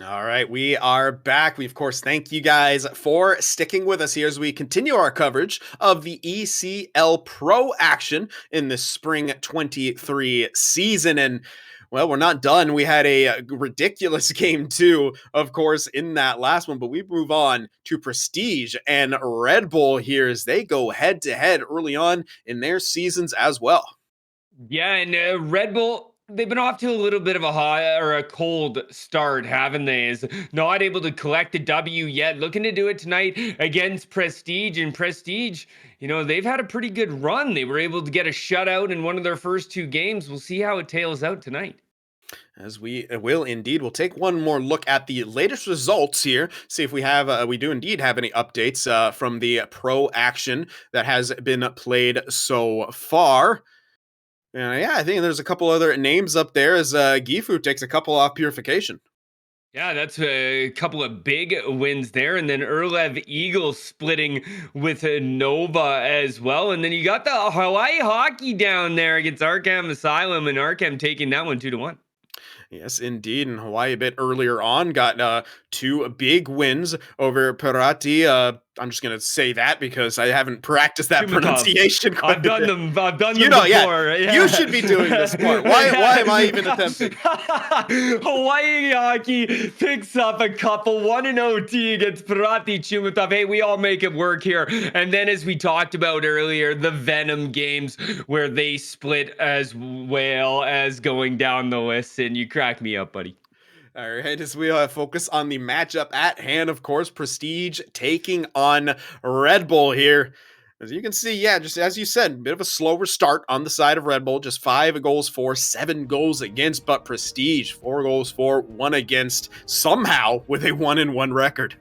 All right, we are back. We, of course, thank you guys for sticking with us here as we continue our coverage of the ECL Pro action in the spring 23 season. And, well, we're not done. We had a ridiculous game, too, of course, in that last one. But we move on to Prestige and Red Bull here as they go head to head early on in their seasons as well. Yeah, and Red Bull, they've been off to a little bit of a hot or a cold start, haven't they? Is not able to collect a W yet. Looking to do it tonight against Prestige. And Prestige, they've had a pretty good run. They were able to get a shutout in one of their first two games. We'll see how it tails out tonight. As we will indeed, we'll take one more look at the latest results here. See if we do indeed have any updates from the pro action that has been played so far. Yeah, I think there's a couple other names up there as Gifu takes a couple off purification. Yeah, that's a couple of big wins there. And then Erlev Eagles splitting with Nova as well. And then you got the Hawaii hockey down there against Arkham Asylum, and Arkham taking that one 2-1. Yes, indeed. And Hawaii a bit earlier on got two big wins over Pirati. I'm just gonna say that because I haven't practiced that Chumatov. pronunciation I've quite a done bit. them. I've done You them know, yeah, before. Yeah. you should be doing this part. Why am I even attempting? Hawaii hockey picks up a couple, one in OT against Pirati Chumatov. Hey, we all make it work here. And then, as we talked about earlier, the Venom games where they split as well as going down the list. And you crack me up, buddy. All right, as we focus on the matchup at hand, of course, Prestige taking on Red Bull here. As you can see, yeah, just as you said, a bit of a slower start on the side of Red Bull. Just 5 goals for, 7 goals against, but Prestige 4 goals for, 1 against, somehow with a 1-1 record.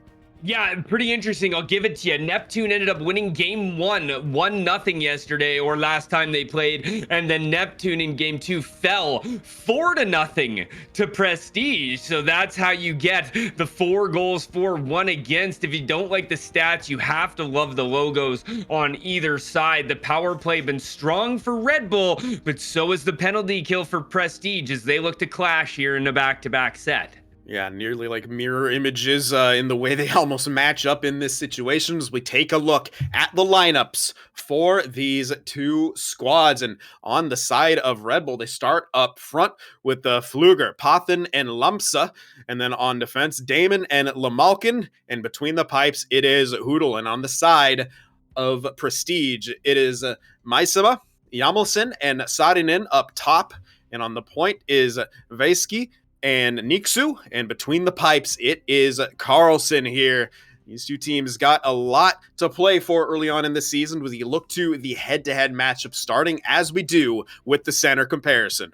Yeah, pretty interesting. I'll give it to you. Neptune ended up winning game 1-0 yesterday, or last time they played, and then Neptune in game 2 fell 4-0 to Prestige. So that's how you get the 4 goals for, 1 against. If you don't like the stats, you have to love the logos on either side. The power play been strong for Red Bull, but so is the penalty kill for Prestige as they look to clash here in a back-to-back set. Yeah, nearly like mirror images in the way they almost match up in this situation as we take a look at the lineups for these two squads. And on the side of Red Bull, they start up front with the Fluger, Pothen, and Lumpsa. And then on defense, Damon and Lamalkin. And between the pipes, it is Hoodle. And on the side of Prestige, it is Maisama, Yamelson, and Sarinen up top. And on the point is Veski and Niksu, and between the pipes, it is Carlson here. These two teams got a lot to play for early on in the season as we look to the head-to-head matchup starting as we do with the center comparison.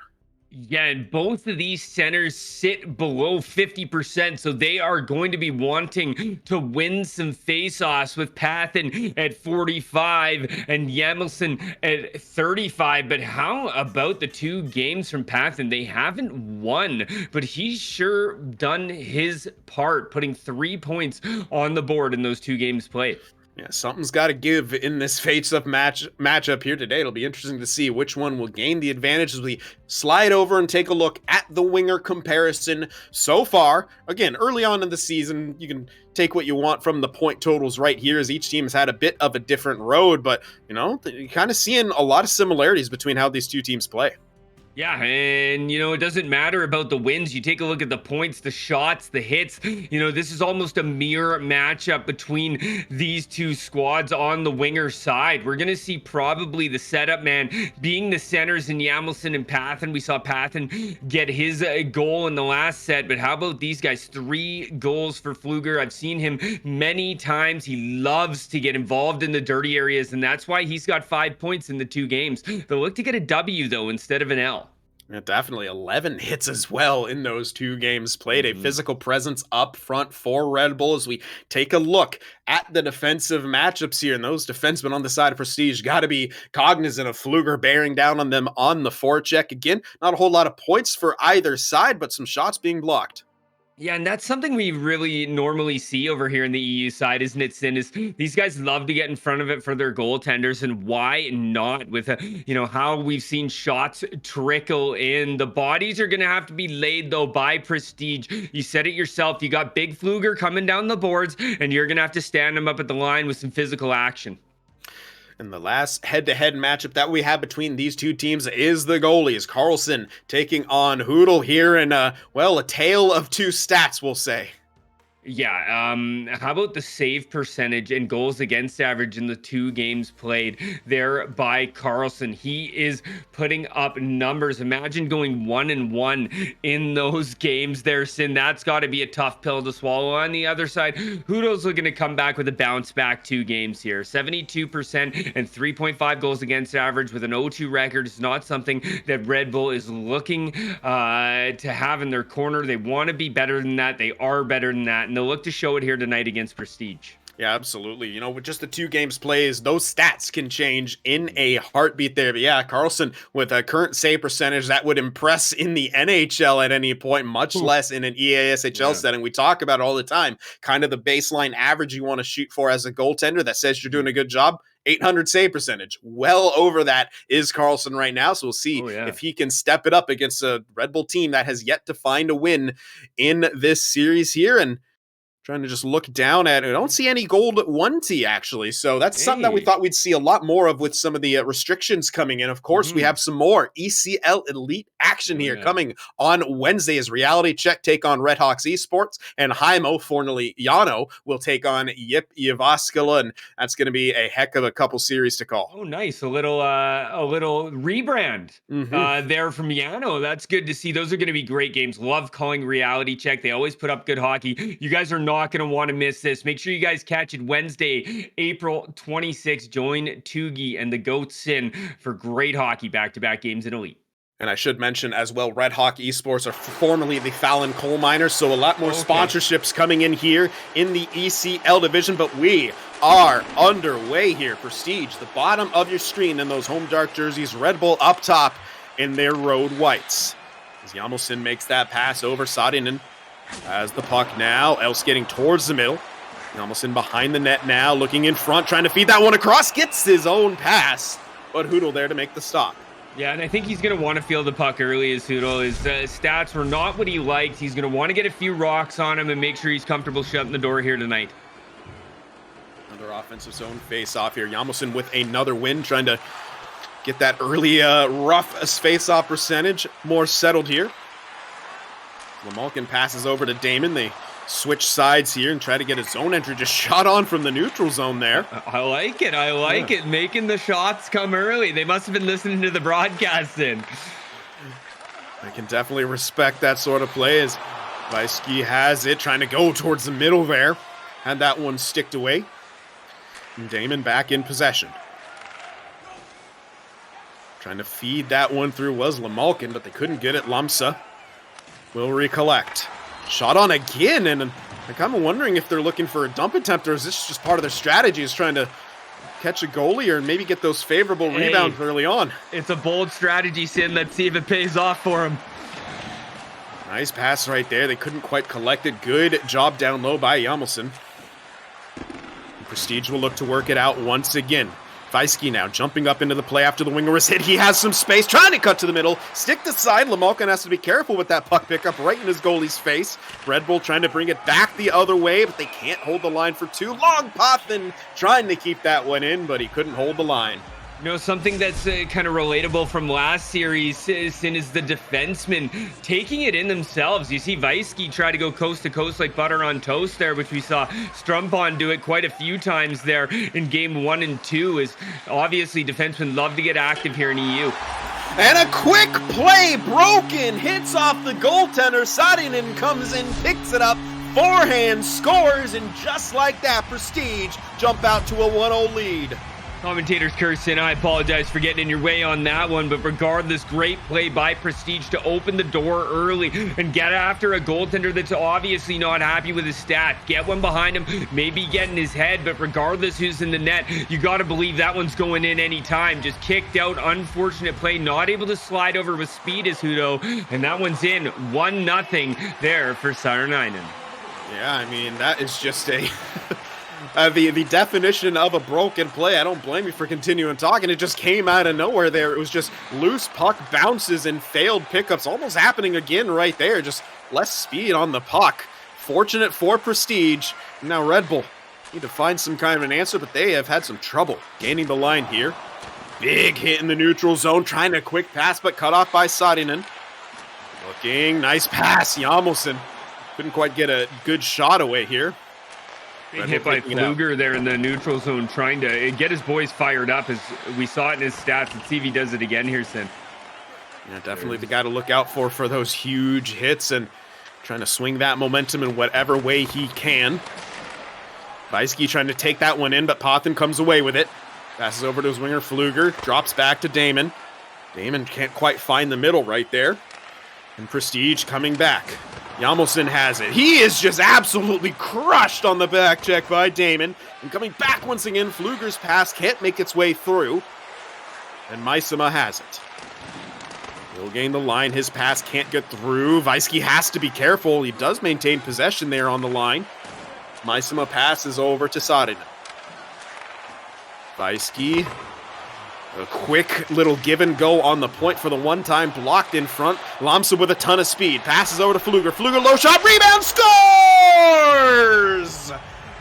Yeah, and both of these centers sit below 50%, so they are going to be wanting to win some faceoffs with Pathan at 45 and Yamelson at 35. But how about the two games from Pathan? They haven't won, but he's sure done his part, putting 3 points on the board in those two games played. Yeah, something's got to give in this face-up matchup here today. It'll be interesting to see which one will gain the advantage as we slide over and take a look at the winger comparison so far. Again, early on in the season, you can take what you want from the point totals right here as each team has had a bit of a different road, but, you're kind of seeing a lot of similarities between how these two teams play. Yeah, and it doesn't matter about the wins. You take a look at the points, the shots, the hits. This is almost a mirror matchup between these two squads on the winger side. We're going to see probably the setup man being the centers in Yamelson and Pathan. We saw Pathan get his goal in the last set, but how about these guys? 3 goals for Fluger. I've seen him many times. He loves to get involved in the dirty areas, and that's why he's got 5 points in the 2 games. They'll look to get a W, though, instead of an L. Yeah, definitely 11 hits as well in those 2 games played. A physical presence up front for Red Bull as we take a look at the defensive matchups here. And those defensemen on the side of Prestige got to be cognizant of Fluger bearing down on them on the forecheck. Again, not a whole lot of points for either side, but some shots being blocked. Yeah, and that's something we really normally see over here in the EU side, isn't it, Sin? Is these guys love to get in front of it for their goaltenders, and why not? With how we've seen shots trickle in. The bodies are gonna have to be laid though by Prestige. You said it yourself. You got Big Fluger coming down the boards, and you're gonna have to stand him up at the line with some physical action. And the last head-to-head matchup that we have between these two teams is the goalies. Carlson taking on Hoodle here in, a tale of two stats, we'll say. Yeah, how about the save percentage and goals against average in the 2 games played there by Carlson? He is putting up numbers. Imagine going 1-1 in those games there, Sin. That's got to be a tough pill to swallow. On the other side, Hoodle's looking to come back with a bounce back 2 games here. 72% and 3.5 goals against average with an 0-2 record is not something that Red Bull is looking to have in their corner. They want to be better than that. They are better than that. And they'll look to show it here tonight against Prestige. Yeah, absolutely. With just the 2 games plays, those stats can change in a heartbeat there. But yeah, Carlson with a current save percentage that would impress in the NHL at any point, much less in an EASHL setting. We talk about it all the time, kind of the baseline average you want to shoot for as a goaltender that says you're doing a good job. 800 save percentage. Well over that is Carlson right now. So we'll see if he can step it up against a Red Bull team that has yet to find a win in this series here. And trying to just look down at it. I don't see any gold 1T actually. So that's something that we thought we'd see a lot more of with some of the restrictions coming in. Of course, we have some more ECL Elite action here coming on Wednesday as Reality Check take on Red Hawks Esports, and Jaimo, formerly Yano, will take on Yip Yavaskala, and that's going to be a heck of a couple series to call. Oh, nice. A little rebrand there from Yano. That's good to see. Those are going to be great games. Love calling Reality Check. They always put up good hockey. You guys are not going to want to miss this. Make sure you guys catch it Wednesday, April 26th. Join Tugi and the Goat Sin for great hockey back-to-back games in Elite. And I should mention as well, Red Hawk Esports are formerly the Fallon Coal Miners, so a lot more sponsorships coming in here in the ECL division, but we are underway here. Prestige, the bottom of your screen in those home dark jerseys, Red Bull up top in their road whites. As Yamelson makes that pass over Sadinen as the puck now, Else getting towards the middle. Yamelson behind the net now, looking in front, trying to feed that one across, gets his own pass, but Hoodle there to make the stop. Yeah, and I think he's going to want to field the puck early as Hoodle. His stats were not what he liked. He's going to want to get a few rocks on him and make sure he's comfortable shutting the door here tonight. Another offensive zone face-off here. Yamelson with another win, trying to get that early rough face-off percentage more settled here. Lamalkin passes over to Damon. They switch sides here and try to get a zone entry just shot on from the neutral zone there. I like it. I like it. Making the shots come early. They must have been listening to the broadcast then. I can definitely respect that sort of play as Vaisky has it, trying to go towards the middle there. Had that one sticked away. And Damon back in possession. Trying to feed that one through was Lamalkin, but they couldn't get it. Lumsa will recollect. Shot on again, and I'm kind of wondering if they're looking for a dump attempt, or is this just part of their strategy, is trying to catch a goalie or maybe get those favorable rebounds early on. It's a bold strategy, Sin. Let's see if it pays off for him. Nice pass right there. They couldn't quite collect it. Good job down low by Yamelson. Prestige will look to work it out once again. Vaisky now jumping up into the play after the winger was hit. He has some space, trying to cut to the middle. Stick to side. Lamalkin has to be careful with that puck pickup right in his goalie's face. Red Bull trying to bring it back the other way, but they can't hold the line for too long. Pothin trying to keep that one in, but he couldn't hold the line. You know, something that's kind of relatable from last series is the defensemen taking it in themselves. You see Vaisky try to go coast to coast like butter on toast there, which we saw Strumpon do it quite a few times there in game 1 and 2. Is obviously defensemen love to get active here in EU. And a quick play broken, hits off the goaltender. Sadinen comes in, picks it up, forehand, scores, and just like that, Prestige jump out to a 1-0 lead. Commentators cursing. I apologize for getting in your way on that one, but regardless, great play by Prestige to open the door early and get after a goaltender that's obviously not happy with his stats. Get one behind him, maybe get in his head, but regardless who's in the net, you got to believe that one's going in anytime. Just kicked out, unfortunate play, not able to slide over with speed as Hudo, and that one's in. 1-0 there for Saarinen. Yeah, I mean, that is just a... the definition of a broken play. I don't blame you for continuing talking. It just came out of nowhere there. It was just loose puck bounces and failed pickups almost happening again right there. Just less speed on the puck. Fortunate for Prestige. Now Red Bull need to find some kind of an answer, but they have had some trouble gaining the line here. Big hit in the neutral zone. Trying a quick pass, but cut off by Saarinen. Looking. Nice pass. Yamelson couldn't quite get a good shot away here. Big hit by Pfluger there in the neutral zone, trying to get his boys fired up as we saw it in his stats. Let's see if he does it again here, Sin. Yeah, definitely the guy to look out for those huge hits and trying to swing that momentum in whatever way he can. Weisky trying to take that one in, but Pothen comes away with it. Passes over to his winger, Pfluger. Drops back to Damon. Damon can't quite find the middle right there. And Prestige coming back. Yamelson has it. He is just absolutely crushed on the back check by Damon. And coming back once again, Pfluger's pass can't make its way through. And Maisema has it. He'll gain the line. His pass can't get through. Weisky has to be careful. He does maintain possession there on the line. Maisema passes over to Saarinen. Weisky. A quick little give and go on the point for the one-time blocked in front. Lamsa with a ton of speed. Passes over to Pfluger. Pfluger low shot. Rebound. Scores!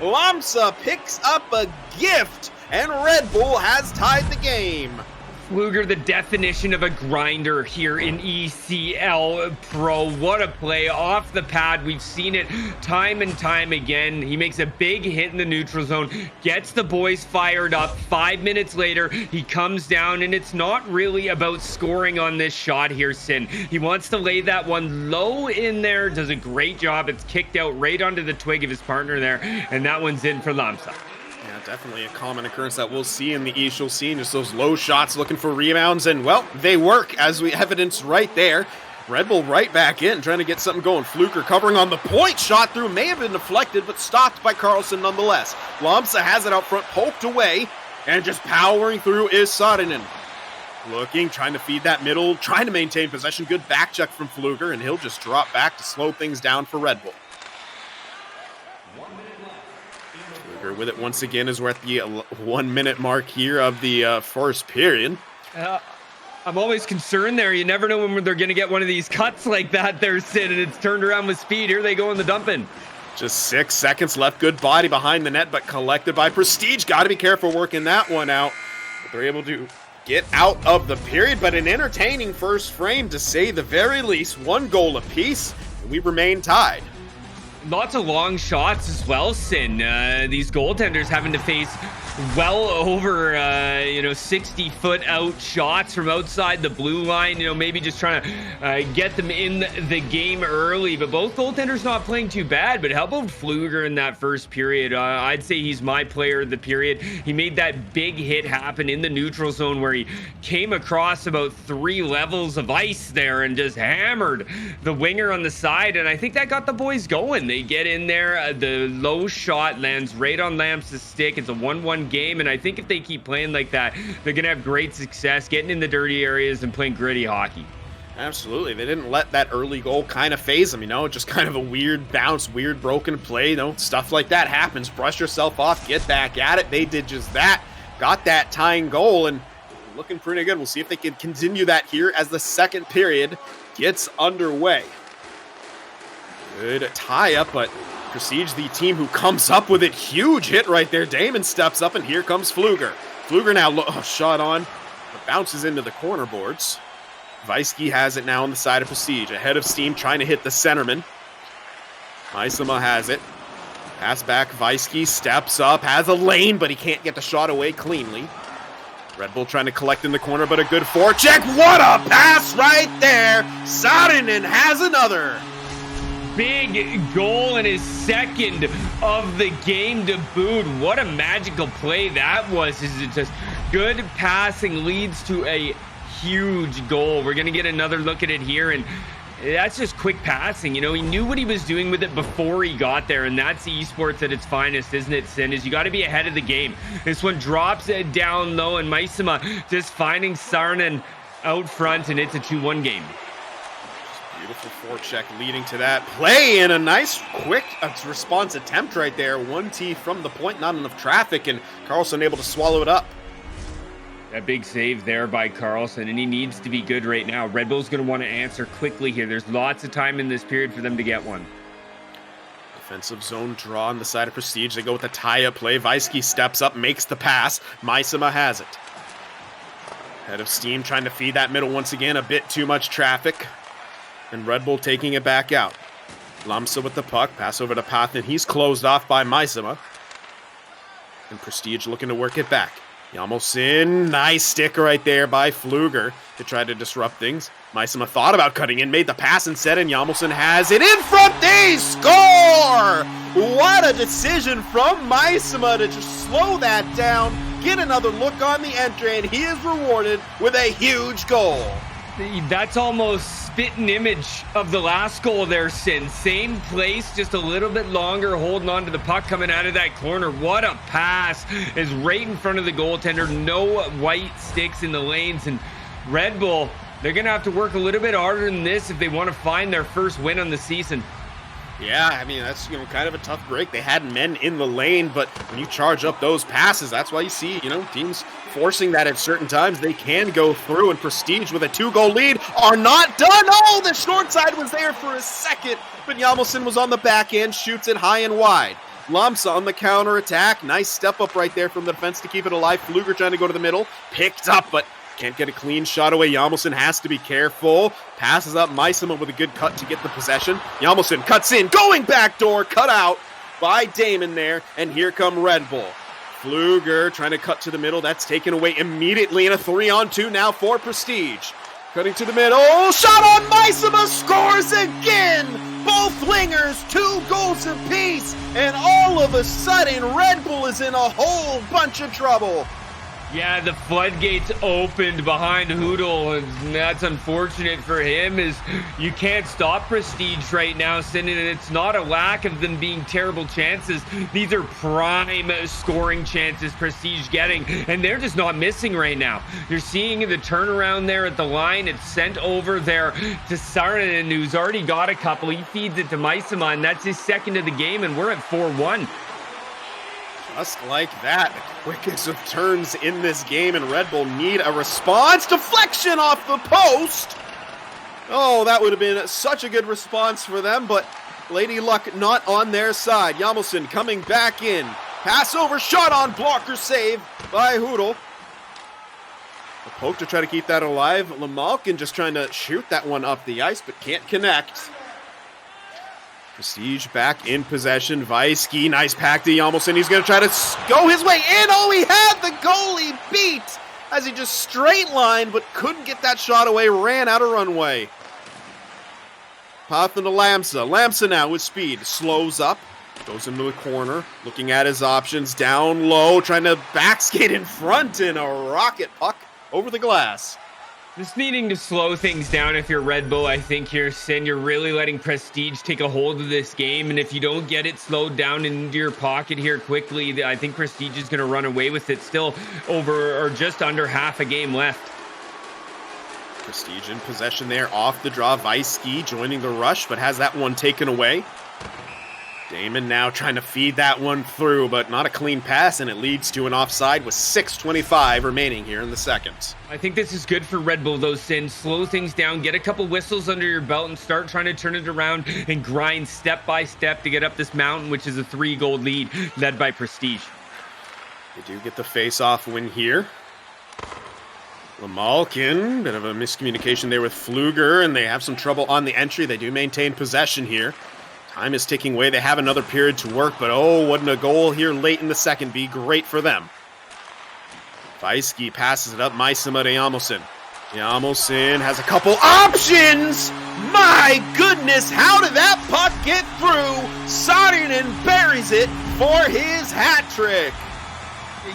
Lamsa picks up a gift. And Red Bull has tied the game. Pfluger, the definition of a grinder here in ECL Pro. What a play off the pad. We've seen it time and time again. He makes a big hit in the neutral zone, gets the boys fired up. 5 minutes later, he comes down, and it's not really about scoring on this shot here, Sin. He wants to lay that one low in there, does a great job. It's kicked out right onto the twig of his partner there, and that one's in for Lamsa. Yeah, definitely a common occurrence that we'll see in the ECL scene, just those low shots looking for rebounds, and, well, they work, as we evidence right there. Red Bull right back in, trying to get something going. Pfluger covering on the point, shot through, may have been deflected, but stopped by Carlson nonetheless. Lamsa has it out front, poked away, and just powering through is Saarinen. Looking, trying to feed that middle, trying to maintain possession. Good back check from Pfluger, and he'll just drop back to slow things down for Red Bull. With it once again as we're at the 1 minute mark here of the first period. I'm always concerned there. You never know when they're going to get one of these cuts like that there, Sid, and it's turned around with speed. Here they go in the dump-in. Just 6 seconds left. Good body behind the net, but collected by Prestige. Got to be careful working that one out. But they're able to get out of the period, but an entertaining first frame to say the very least. 1 goal apiece, and we remain tied. Lots of long shots as well, Sin. These goaltenders having to face well over 60-foot out shots from outside the blue line, maybe just trying to get them in the game early, but both goaltenders not playing too bad. But how about Pfluger in that first period? I'd say he's my player of the period. He made that big hit happen in the neutral zone where he came across about 3 levels of ice there and just hammered the winger on the side, and I think that got the boys going. They get in there, the low shot lands right on Lamps' stick. It's a 1-1 game, and I think if they keep playing like that, they're gonna have great success getting in the dirty areas and playing gritty hockey. Absolutely. They didn't let that early goal kind of phase them, just kind of a weird bounce, weird broken play, stuff like that happens. Brush yourself off, get back at it. They did just that, got that tying goal, and looking pretty good. We'll see if they can continue that here as the second period gets underway. Good tie-up, but Prestige, the team who comes up with it. Huge hit right there. Damon steps up, and here comes Pfluger. Pfluger now, shot on, but bounces into the corner boards. Weisky has it now on the side of Prestige. Ahead of steam, trying to hit the centerman. Maisema has it. Pass back, Weisky steps up, has a lane, but he can't get the shot away cleanly. Red Bull trying to collect in the corner, but a good forecheck. What a pass right there! Saarinen has another. big goal in his second of the game to boot. What a magical play that was. Is it just good passing leads to a huge goal. We're going to get another look at it here, and that's just quick passing. You know, he knew what he was doing with it before he got there, and that's esports at its finest, isn't it, Sin? Is you got to be ahead of the game. This one drops it down low, and Maisema just finding Saarinen out front, and it's a 2-1 game. Beautiful forecheck leading to that play, and a nice quick response attempt right there. 1T from the point, not enough traffic, and Carlson able to swallow it up. That big save there by Carlson, and he needs to be good right now. Red Bull's going to want to answer quickly here. There's lots of time in this period for them to get one. Defensive zone draw on the side of Prestige. They go with a tie-up play. Weisky steps up, makes the pass. Maisema has it. Head of steam trying to feed that middle once again. A bit too much traffic. And Red Bull taking it back out. Lamsa with the puck. Pass over to Pathan. He's closed off by Maisema. And Prestige looking to work it back. Yamelson, nice stick right there by Pfluger to try to disrupt things. Maisema thought about cutting in, made the pass instead, and Yamelson has it in front. They score! What a decision from Maisema to just slow that down, get another look on the entry, and he is rewarded with a huge goal. That's almost spitting image of the last goal there, Sin. Same place, just a little bit longer, holding on to the puck coming out of that corner. What a pass. Is right in front of the goaltender. No white sticks in the lanes. And Red Bull, they're going to have to work a little bit harder than this if they want to find their first win on the season. Yeah, I mean, that's, kind of a tough break. They had men in the lane, but when you charge up those passes, that's why you see, teams forcing that at certain times. They can go through, and Prestige with a 2-goal lead are not done. Oh, the short side was there for a second, but Yamelson was on the back end, shoots it high and wide. Lamsa on the counter attack. Nice step up right there from the defense to keep it alive. Pfluger trying to go to the middle. Picked up, but can't get a clean shot away. Yamelson has to be careful. Passes up Maisema with a good cut to get the possession. Yamelson cuts in, going backdoor, cut out by Damon there, and here come Red Bull. Pfluger trying to cut to the middle. That's taken away immediately in a 3-on-2 now for Prestige. Cutting to the middle. Shot on Maisema, scores again! Both wingers, 2 goals apiece, and all of a sudden, Red Bull is in a whole bunch of trouble. Yeah, the floodgates opened behind Hoodle, and that's unfortunate for him, as you can't stop Prestige right now, and it's not a lack of them being terrible chances. These are prime scoring chances Prestige getting, and they're just not missing right now. You're seeing the turnaround there at the line. It's sent over there to Saarinen, who's already got a couple. He feeds it to Maisema, and that's his second of the game, and we're at 4-1. Just like that, the quickest of turns in this game, and Red Bull need a response. Deflection off the post. Oh, that would have been such a good response for them, but Lady Luck not on their side. Yamelson coming back in. Pass over, shot on, blocker save by Hoodle. A poke to try to keep that alive. Lamalkin just trying to shoot that one off the ice, but can't connect. Prestige back in possession. Weisky, nice pack to Yamelson. He's going to try to go his way in. Oh, he had the goalie beat as he just straight lined, but couldn't get that shot away. Ran out of runway. Pathan to Lamsa. Lamsa now with speed. Slows up. Goes into the corner. Looking at his options. Down low. Trying to back skate in front in a rocket puck over the glass. Just needing to slow things down if you're Red Bull, I think here, Sin. You're really letting Prestige take a hold of this game, and if you don't get it slowed down into your pocket here quickly, I think Prestige is going to run away with it. Still over or just under half a game left. Prestige in possession there, off the draw. Weisky joining the rush, but has that one taken away. Damon now trying to feed that one through, but not a clean pass, and it leads to an offside with 6:25 remaining here in the second. I think this is good for Red Bull, though, Sin. Slow things down, get a couple whistles under your belt, and start trying to turn it around and grind step by step to get up this mountain, which is a 3-goal lead led by Prestige. They do get the face-off win here. Lamalkin, bit of a miscommunication there with Pfluger, and they have some trouble on the entry. They do maintain possession here. Time is ticking away. They have another period to work, but oh, wouldn't a goal here late in the second be great for them? Weisky passes it up. Maisema to Yamelson. Yamelson has a couple options. My goodness, how did that puck get through. Saarinen buries it for his hat trick.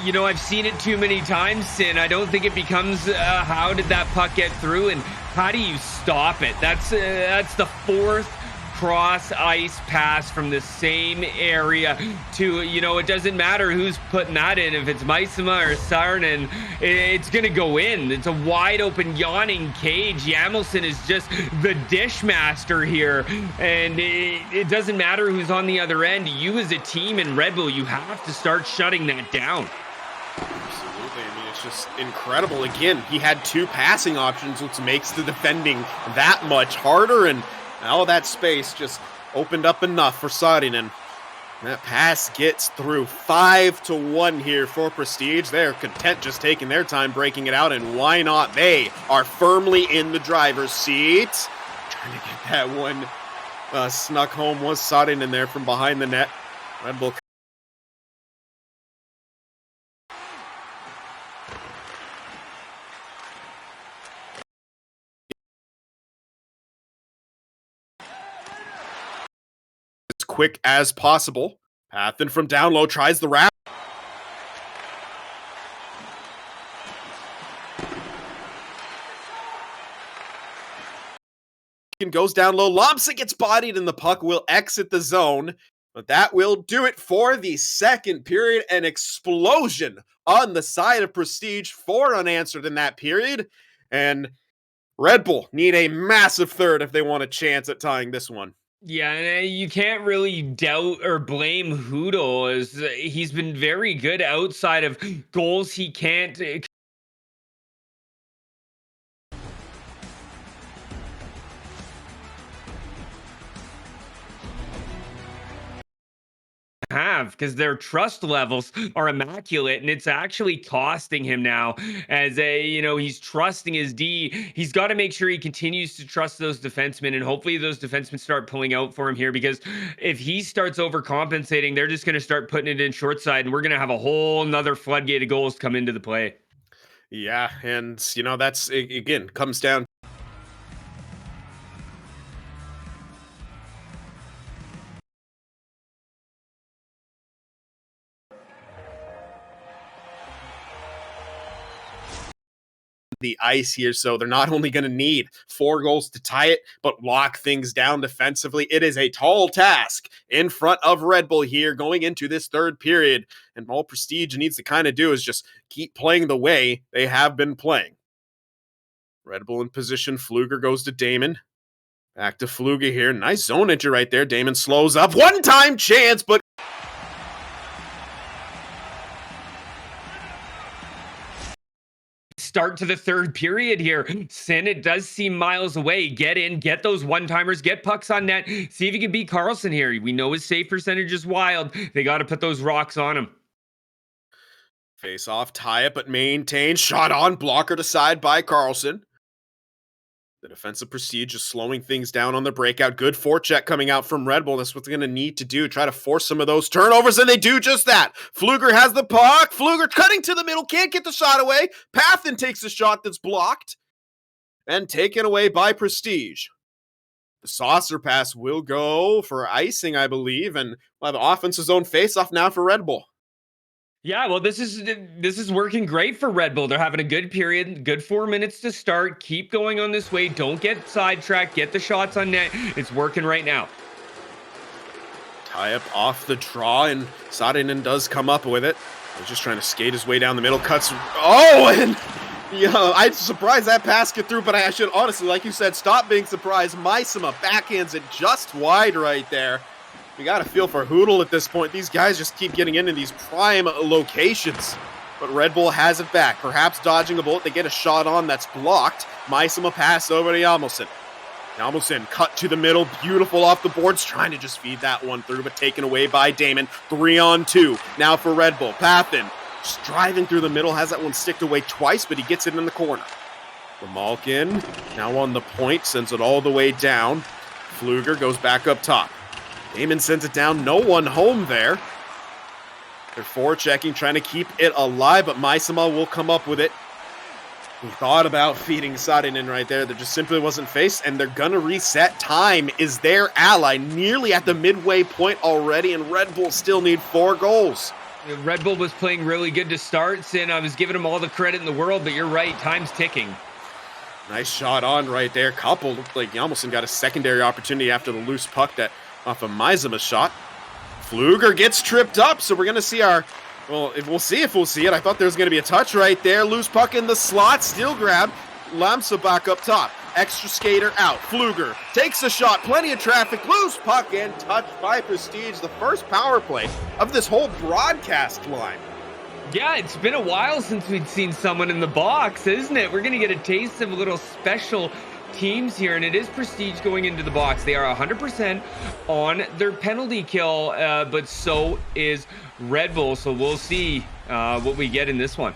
You know, I've seen it too many times, Sin. I don't think it becomes how did that puck get through and how do you stop it? That's the fourth cross ice pass from the same area to, you know, it doesn't matter who's putting that in. If it's Maisema or Saarinen, it's going to go in. It's a wide open, yawning cage. Yamelson is just the dish master here. And it doesn't matter who's on the other end. You as a team in Red Bull, you have to start shutting that down. Absolutely. I mean, it's just incredible. Again, he had two passing options, which makes the defending that much harder. And all that space just opened up enough for Saarinen. That pass gets through. 5-1 here for Prestige. They're content just taking their time breaking it out, and why not? They are firmly in the driver's seat. Trying to get that one snuck home was Saarinen there from behind the net. Red Bull as quick as possible. Pathen from down low tries the wrap. Goes down low. Lobsa gets bodied and the puck will exit the zone. But that will do it for the second period. An explosion on the side of Prestige. 4 unanswered in that period. And Red Bull need a massive third if they want a chance at tying this one. Yeah, and you can't really doubt or blame Hudel, as he's been very good outside of goals he can't have, because their trust levels are immaculate, and it's actually costing him now. As he's trusting his D. He's got to make sure he continues to trust those defensemen, and hopefully those defensemen start pulling out for him here, because if he starts overcompensating, they're just going to start putting it in short side, and we're going to have a whole nother floodgate of goals come into the play. Yeah, and that's again comes down the ice here, so they're not only going to need 4 goals to tie it, but lock things down defensively. It is a tall task in front of Red Bull here going into this third period, and all Prestige needs to kind of do is just keep playing the way they have been playing. Red Bull in position. Pfluger goes to Damon. Back to Pfluger here. Nice zone entry right there. Damon slows up. One-time chance, but start to the third period here. Sin, it does seem miles away. Get in, get those one-timers, get pucks on net. See if you can beat Carlson here. We know his save percentage is wild. They got to put those rocks on him. Face off, tie it, but maintain. Shot on, blocker to side by Carlson. The defensive Prestige just slowing things down on the breakout. Good forecheck coming out from Red Bull. That's what they're going to need to do. Try to force some of those turnovers, and they do just that. Pfluger has the puck. Pfluger cutting to the middle. Can't get the shot away. Pathen takes a shot that's blocked and taken away by Prestige. The saucer pass will go for icing, I believe, and we'll have offensive zone face-off now for Red Bull. Yeah, well, this is working great for Red Bull. They're having a good period, good 4 minutes to start. Keep going on this way. Don't get sidetracked. Get the shots on net. It's working right now. Tie up off the draw, and Saarinen does come up with it. He's just trying to skate his way down the middle. Cuts. Oh, and I'm surprised that pass get through, but I should honestly, like you said, stop being surprised. Maisema backhands it just wide right there. You got to feel for Hudel at this point. These guys just keep getting into these prime locations. But Red Bull has it back. Perhaps dodging a bullet. They get a shot on that's blocked. Maisema pass over to Yamelson. Yamelson cut to the middle. Beautiful off the boards. Trying to just feed that one through, but taken away by Damon. 3-on-2. Now for Red Bull. Pathen just driving through the middle. Has that one sticked away twice, but he gets it in the corner. The Malkin now on the point. Sends it all the way down. Pfluger goes back up top. Damon sends it down. No one home there. They're forechecking, trying to keep it alive, but Maisema will come up with it. He thought about feeding Saarinen right there. There just simply wasn't face, and they're gonna reset. Time is their ally, nearly at the midway point already, and Red Bull still need 4 goals. Red Bull was playing really good to start, Sin. I was giving him all the credit in the world, but you're right, time's ticking. Nice shot on right there. Coupled, like Hjalmarsson got a secondary opportunity after the loose puck that off of Maisema's shot. Pfluger gets tripped up, so we're gonna see our. Well, we'll see if we'll see it. I thought there was going to be a touch right there. Loose puck in the slot. Still grab. Lamsa back up top. Extra skater out. Pfluger takes a shot. Plenty of traffic. Loose puck and touched by Prestige. The first power play of this whole broadcast line. Yeah, it's been a while since we'd seen someone in the box, isn't it? We're going to get a taste of a little special teams here, and it is Prestige going into the box. They are 100% on their penalty kill, but so is Red Bull, so we'll see what we get in this one.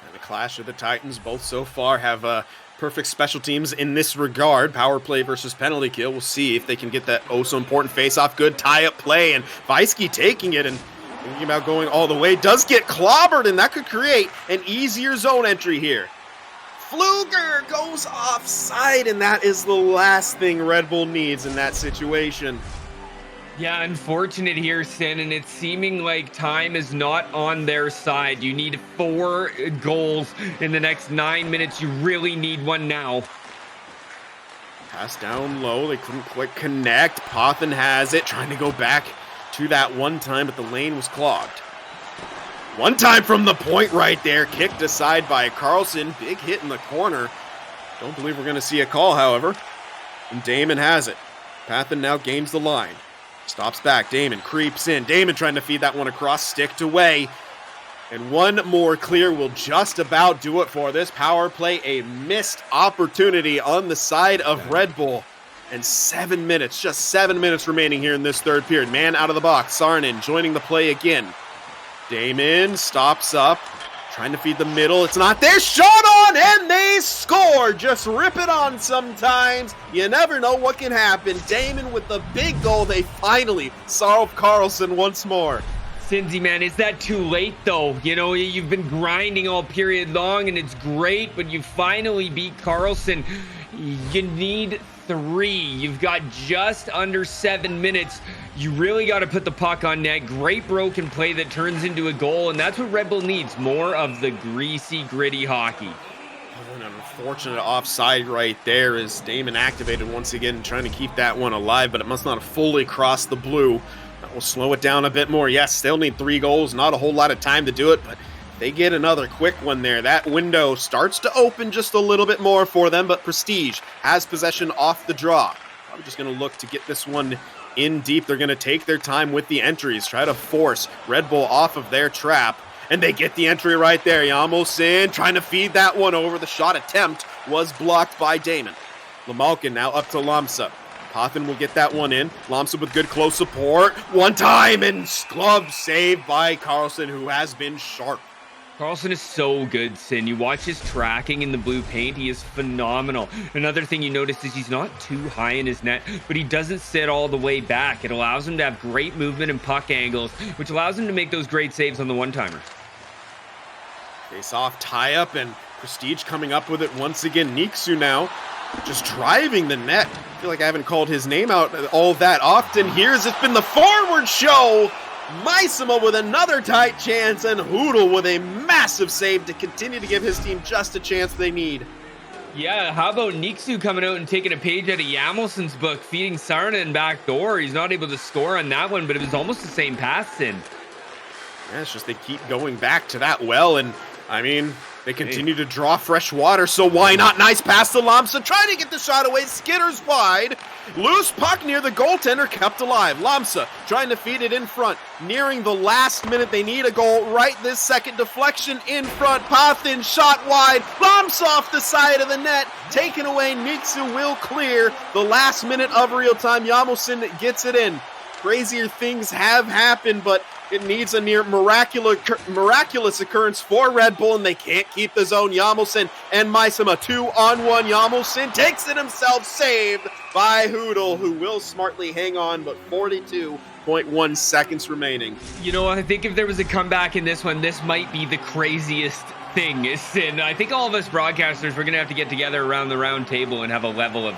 And the Clash of the Titans both so far have perfect special teams in this regard. Power play versus penalty kill. We'll see if they can get that oh so important face-off. Good tie-up play, and Weisky taking it and thinking about going all the way. Does get clobbered, and that could create an easier zone entry here. Pfluger goes offside, and that is the last thing Red Bull needs in that situation. Yeah, unfortunate here, Sin, and it's seeming like time is not on their side. You need 4 goals in the next 9 minutes. You really need one now. Pass down low. They couldn't quite connect. Pothen has it, trying to go back to that one time, but the lane was clogged. One time from the point right there, kicked aside by Carlson. Big hit in the corner. Don't believe we're going to see a call, however. And Damon has it. Pathen now gains the line. Stops back. Damon creeps in. Damon trying to feed that one across, sticked away. And one more clear will just about do it for this power play. A missed opportunity on the side of Red Bull. And 7 minutes, just 7 minutes remaining here in this third period. Man out of the box. Saarinen joining the play again. Damon stops up, trying to feed the middle. It's not there. Shot on, and they score. Just rip it on sometimes. You never know what can happen. Damon with the big goal. They finally solve Carlson once more. Cincy, man, is that too late, though? You know, you've been grinding all period long, and it's great, but you finally beat Carlson. You need 3. You've got just under 7 minutes. You really got to put the puck on net. Great broken play that turns into a goal, and that's what Red Bull needs. More of the greasy, gritty hockey. Oh, an unfortunate offside right there as Damon activated once again, trying to keep that one alive, but it must not have fully crossed the blue. That will slow it down a bit more. Yes, they'll need 3 goals. Not a whole lot of time to do it, but they get another quick one there. That window starts to open just a little bit more for them, but Prestige has possession off the draw. Probably just going to look to get this one in deep. They're going to take their time with the entries, try to force Red Bull off of their trap, and they get the entry right there. Hjalmarsson trying to feed that one over. The shot attempt was blocked by Damon. Lamalkin now up to Lamsa. Pothen will get that one in. Lamsa with good close support. One time, and glove saved by Carlson, who has been sharp. Carlson is so good, Sin. You watch his tracking in the blue paint. He is phenomenal. Another thing you notice is he's not too high in his net, but he doesn't sit all the way back. It allows him to have great movement and puck angles, which allows him to make those great saves on the one-timers. Face-off tie-up, and Prestige coming up with it once again. Niksu now just driving the net. I feel like I haven't called his name out all that often here, as it's been the forward show. Maisema with another tight chance, and Hoodle with a massive save to continue to give his team just a chance they need. Yeah, how about Niksu coming out and taking a page out of Hjalmarsson's book, feeding Saarinen back door. He's not able to score on that one, but it was almost the same pass in. Yeah, it's just they keep going back to that well, and I mean, they continue to draw fresh water, so why not? Nice pass to Lamsa, trying to get the shot away, skitters wide. Loose puck near the goaltender, kept alive. Lamsa trying to feed it in front. Nearing the last minute, they need a goal right this second. Deflection in front, Pothen shot wide. Lamsa off the side of the net, taken away. Niksu will clear. The last minute of real time, Hjalmarsson gets it in. Crazier things have happened, but it needs a near miraculous occurrence for Red Bull, and they can't keep the zone. Hjalmarsson and Maisema 2-on-1. Hjalmarsson takes it himself, saved by Hoodle, who will smartly hang on, but 42.1 seconds remaining. You know, I think if there was a comeback in this one, this might be the craziest thing, Sin. I think all of us broadcasters, we're going to have to get together around the round table and have a level of,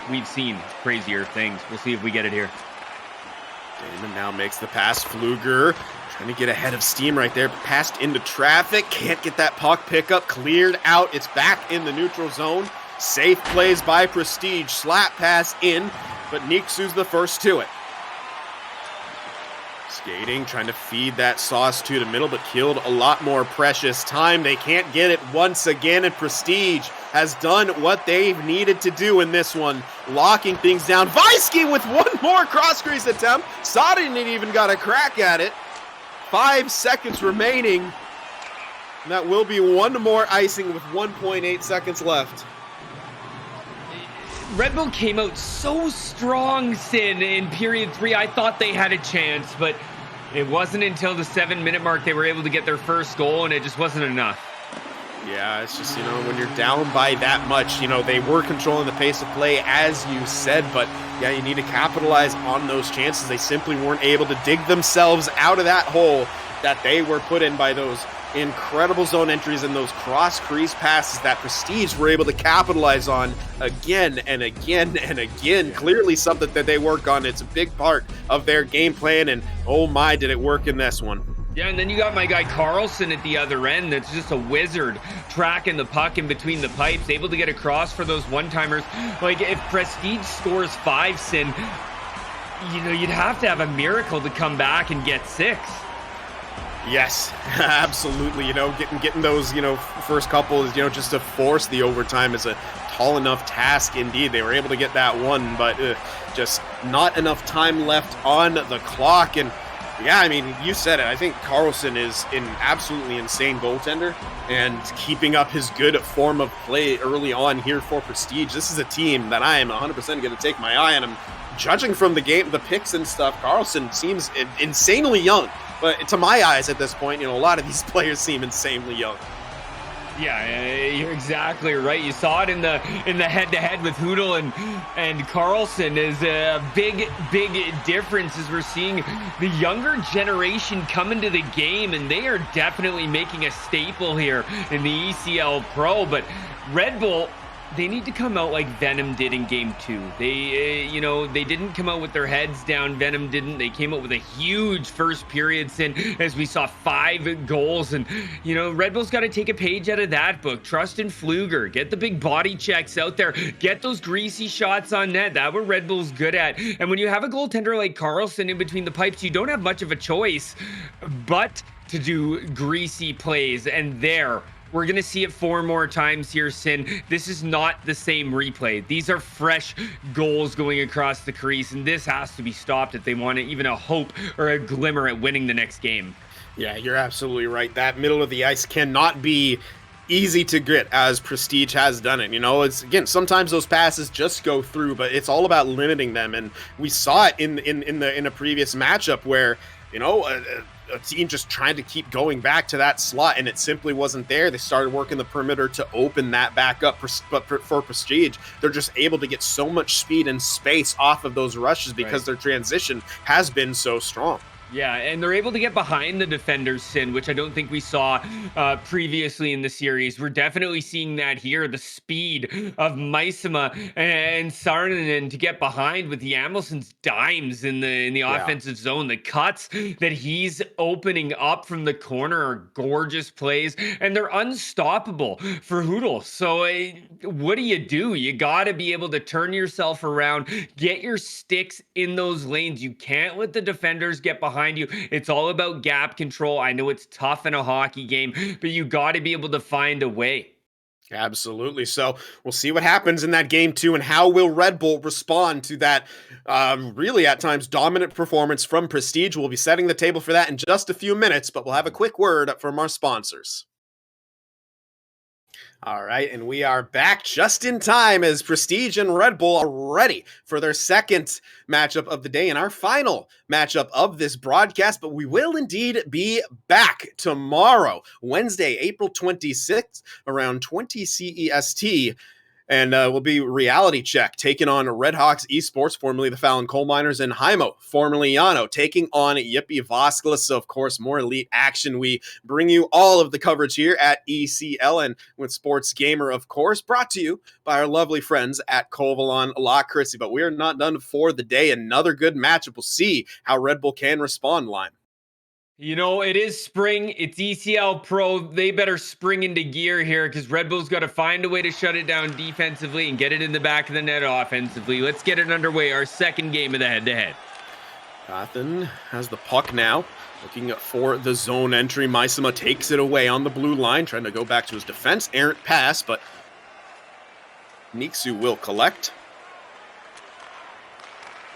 we've seen crazier things. We'll see if we get it here. Damon now makes the pass. Pfluger trying to get ahead of steam right there, but passed into traffic. Can't get that puck pickup. Cleared out. It's back in the neutral zone. Safe plays by Prestige. Slap pass in, but Niksu's the first to it. Skating, trying to feed that sauce to the middle, but killed a lot more precious time. They can't get it once again, and Prestige has done what they've needed to do in this one, locking things down. Vaisky with one more cross-crease attempt. Sadin even got a crack at it. 5 seconds remaining. And that will be one more icing with 1.8 seconds left. Red Bull came out so strong, Sin, in period 3. I thought they had a chance, but it wasn't until the 7-minute mark they were able to get their first goal, and it just wasn't enough. Yeah, it's just, when you're down by that much, they were controlling the pace of play, as you said, but yeah, you need to capitalize on those chances. They simply weren't able to dig themselves out of that hole that they were put in by those incredible zone entries and those cross-crease passes that Prestige were able to capitalize on again and again and again. Clearly something that they work on. It's a big part of their game plan, and oh my, did it work in this one. Yeah, and then you got my guy Carlson at the other end that's just a wizard, tracking the puck in between the pipes, able to get across for those one-timers. Like, if Prestige scores 5, Sin, you'd have to have a miracle to come back and get 6. Yes, absolutely. Getting those, first couple, just to force the overtime is a tall enough task indeed. They were able to get that one, but just not enough time left on the clock. And yeah, you said it. I think Carlson is an absolutely insane goaltender, and keeping up his good form of play early on here for Prestige. This is a team that I am 100% going to take my eye on. I'm judging from the game, the picks and stuff. Carlson seems insanely young. But to my eyes at this point, a lot of these players seem insanely young. Yeah, you're exactly right. You saw it in the head-to-head with Hoodle and Carlson is a big difference as we're seeing the younger generation come into the game, and they are definitely making a staple here in the ECL Pro. But Red Bull, they need to come out like Venom did in game 2. They, they didn't come out with their heads down. Venom didn't. They came out with a huge first period, Sin, as we saw 5 goals. And, Red Bull's got to take a page out of that book. Trust in Pfluger. Get the big body checks out there. Get those greasy shots on net. That's what Red Bull's good at. And when you have a goaltender like Carlson in between the pipes, you don't have much of a choice but to do greasy plays. And we're going to see it 4 more times here, Sin. This is not the same replay. These are fresh goals going across the crease, and this has to be stopped if they want even a hope or a glimmer at winning the next game. Yeah, you're absolutely right. That middle of the ice cannot be easy to get, as Prestige has done it. It's, again, sometimes those passes just go through, but it's all about limiting them. And we saw it in a previous matchup where, a team just trying to keep going back to that slot, and it simply wasn't there. They started working the perimeter to open that back up, but for Prestige, they're just able to get so much speed and space off of those rushes because their transition has been so strong. Yeah, and they're able to get behind the defenders, Sin, which I don't think we saw previously in the series. We're definitely seeing that here, the speed of Maisema and Sarnanen to get behind with the Amelson's dimes in the offensive zone. The cuts that he's opening up from the corner are gorgeous plays, and they're unstoppable for Hoodle. So what do? You got to be able to turn yourself around, get your sticks in those lanes. You can't let the defenders get behind you. It's all about gap control. I know it's tough in a hockey game, but you got to be able to find a way. Absolutely. So we'll see what happens in that game 2, and how will Red Bull respond to that really at times dominant performance from Prestige. We'll be setting the table for that in just a few minutes, but we'll have a quick word from our sponsors. All right, and we are back just in time as Prestige and Red Bull are ready for their second matchup of the day and our final matchup of this broadcast. But we will indeed be back tomorrow, Wednesday, April 26th, around 20 CEST. And will be Reality Check taking on Red Hawks Esports, formerly the Fallon Coal Miners, and Hymo, formerly Yano, taking on Yippee Voskala. So, of course, more elite action. We bring you all of the coverage here at ECL and with Sports Gamer, of course, brought to you by our lovely friends at Covalon La Chrissy. But we are not done for the day. Another good matchup. We'll see how Red Bull can respond, Lime. You know, it is spring. It's ECL Pro. They better spring into gear here because Red Bull's got to find a way to shut it down defensively and get it in the back of the net offensively. Let's get it underway. Our second game of the head-to-head. Pathan has the puck now, looking for the zone entry. Maisama takes it away on the blue line, trying to go back to his defense. Errant pass, but Niksu will collect.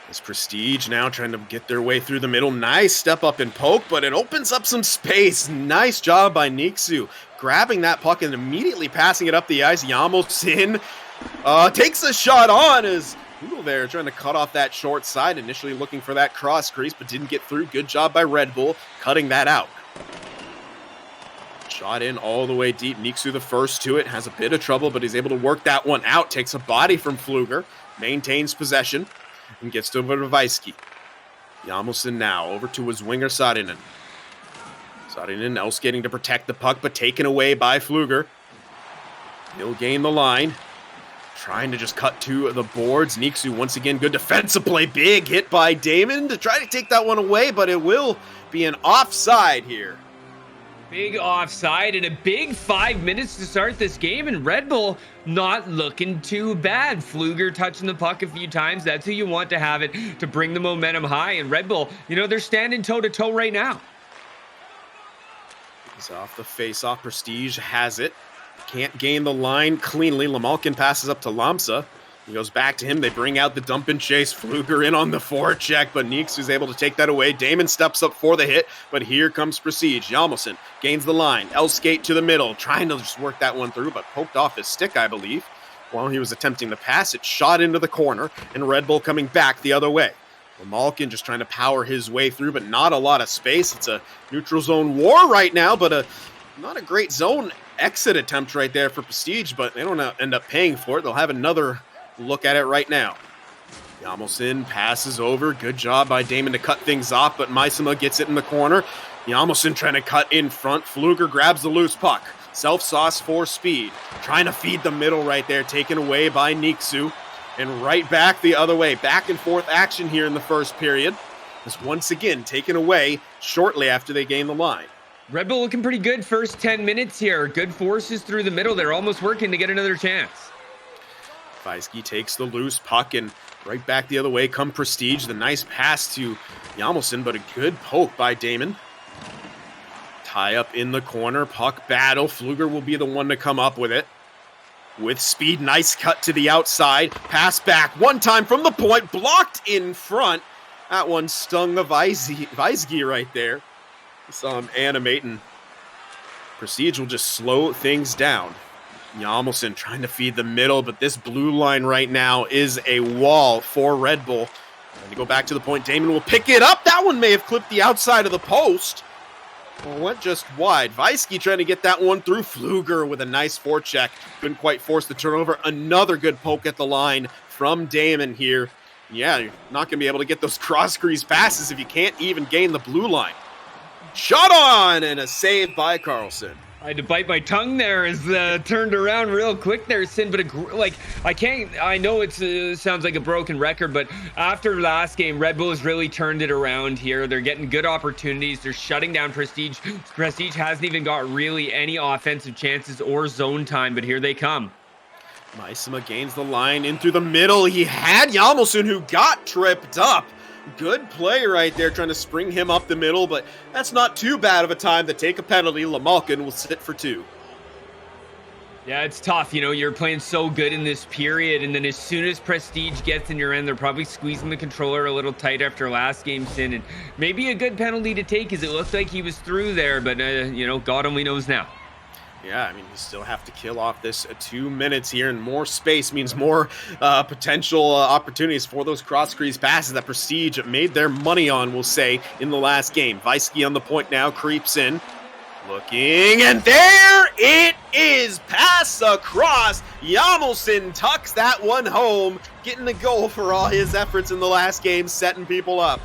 This Prestige now trying to get their way through the middle. Nice step up and poke, but it opens up some space. Nice job by Niksu, grabbing that puck and immediately passing it up the ice. Yamosin takes a shot on as Google there trying to cut off that short side. Initially looking for that cross crease, but didn't get through. Good job by Red Bull, cutting that out. Shot in all the way deep. Niksu the first to it. Has a bit of trouble, but he's able to work that one out. Takes a body from Pfluger. Maintains possession. And gets to Vaisky. Yamosin now over to his winger Saarinen. Saarinen now skating to protect the puck, but taken away by Pfluger. He'll gain the line. Trying to just cut to the boards. Niksu once again, good defensive play. Big hit by Damon to try to take that one away, but it will be an offside here. Big offside and a big 5 minutes to start this game, and Red Bull not looking too bad. Pfluger touching the puck a few times. That's who you want to have it to bring the momentum high. And Red Bull, you know, they're standing toe-to-toe right now. He's off the face-off. Prestige has it. Can't gain the line cleanly. Lamalkin passes up to Lamsa. He goes back to him. They bring out the dump and chase. Pfluger in on the forecheck, but Neeks is able to take that away. Damon steps up for the hit, but here comes Prestige. Hjalmarsson gains the line. L-skate to the middle, trying to just work that one through, but poked off his stick, I believe. While he was attempting to pass, it shot into the corner, and Red Bull coming back the other way. Malkin just trying to power his way through, but not a lot of space. It's a neutral zone war right now, but not a great zone exit attempt right there for Prestige, but they don't end up paying for it. They'll have another look at it right now. Yamosin passes over. Good job by Damon to cut things off, but Maisama gets it in the corner. Yamosin trying to cut in front. Pfluger grabs the loose puck. Self-sauce for speed. Trying to feed the middle right there, taken away by Niksu. And right back the other way. Back and forth action here in the first period. Is once again taken away shortly after they gain the line. Red Bull looking pretty good first 10 minutes here. Good forces through the middle. They're almost working to get another chance. Vaisky takes the loose puck and right back the other way come Prestige. The nice pass to Yamosin, but a good poke by Damon. Tie up in the corner. Puck battle. Pfluger will be the one to come up with it. With speed, nice cut to the outside. Pass back one time from the point. Blocked in front. That one stung the Vaisky right there. Saw him animate, and Prestige will just slow things down. Yamosin trying to feed the middle, but this blue line right now is a wall for Red Bull. And to go back to the point, Damon will pick it up. That one may have clipped the outside of the post. Well, went just wide. Vaisky trying to get that one through. Pfluger with a nice forecheck. Couldn't quite force the turnover. Another good poke at the line from Damon here. Yeah, you're not going to be able to get those cross-crease passes if you can't even gain the blue line. Shot on, and a save by Carlson. I had to bite my tongue there as turned around real quick there, Sin. But I know it sounds like a broken record, but after last game, Red Bull has really turned it around here. They're getting good opportunities. They're shutting down Prestige. Prestige hasn't even got really any offensive chances or zone time, but here they come. Maisama gains the line in through the middle. He had Yamosin, who got tripped up. Good play right there, trying to spring him up the middle, but that's not too bad of a time to take a penalty. Lamalkin will sit for 2. Yeah, it's tough. You know, you're playing so good in this period, and then as soon as Prestige gets in your end, they're probably squeezing the controller a little tight after last game's in, and maybe a good penalty to take, as it looked like he was through there, but, you know, God only knows now. Yeah, I mean, you still have to kill off this 2 minutes here, and more space means more potential opportunities for those cross-crease passes that Prestige made their money on, we'll say, in the last game. Vaisky on the point now, creeps in. Looking, and there it is! Pass across. Yamelson tucks that one home, getting the goal for all his efforts in the last game, setting people up.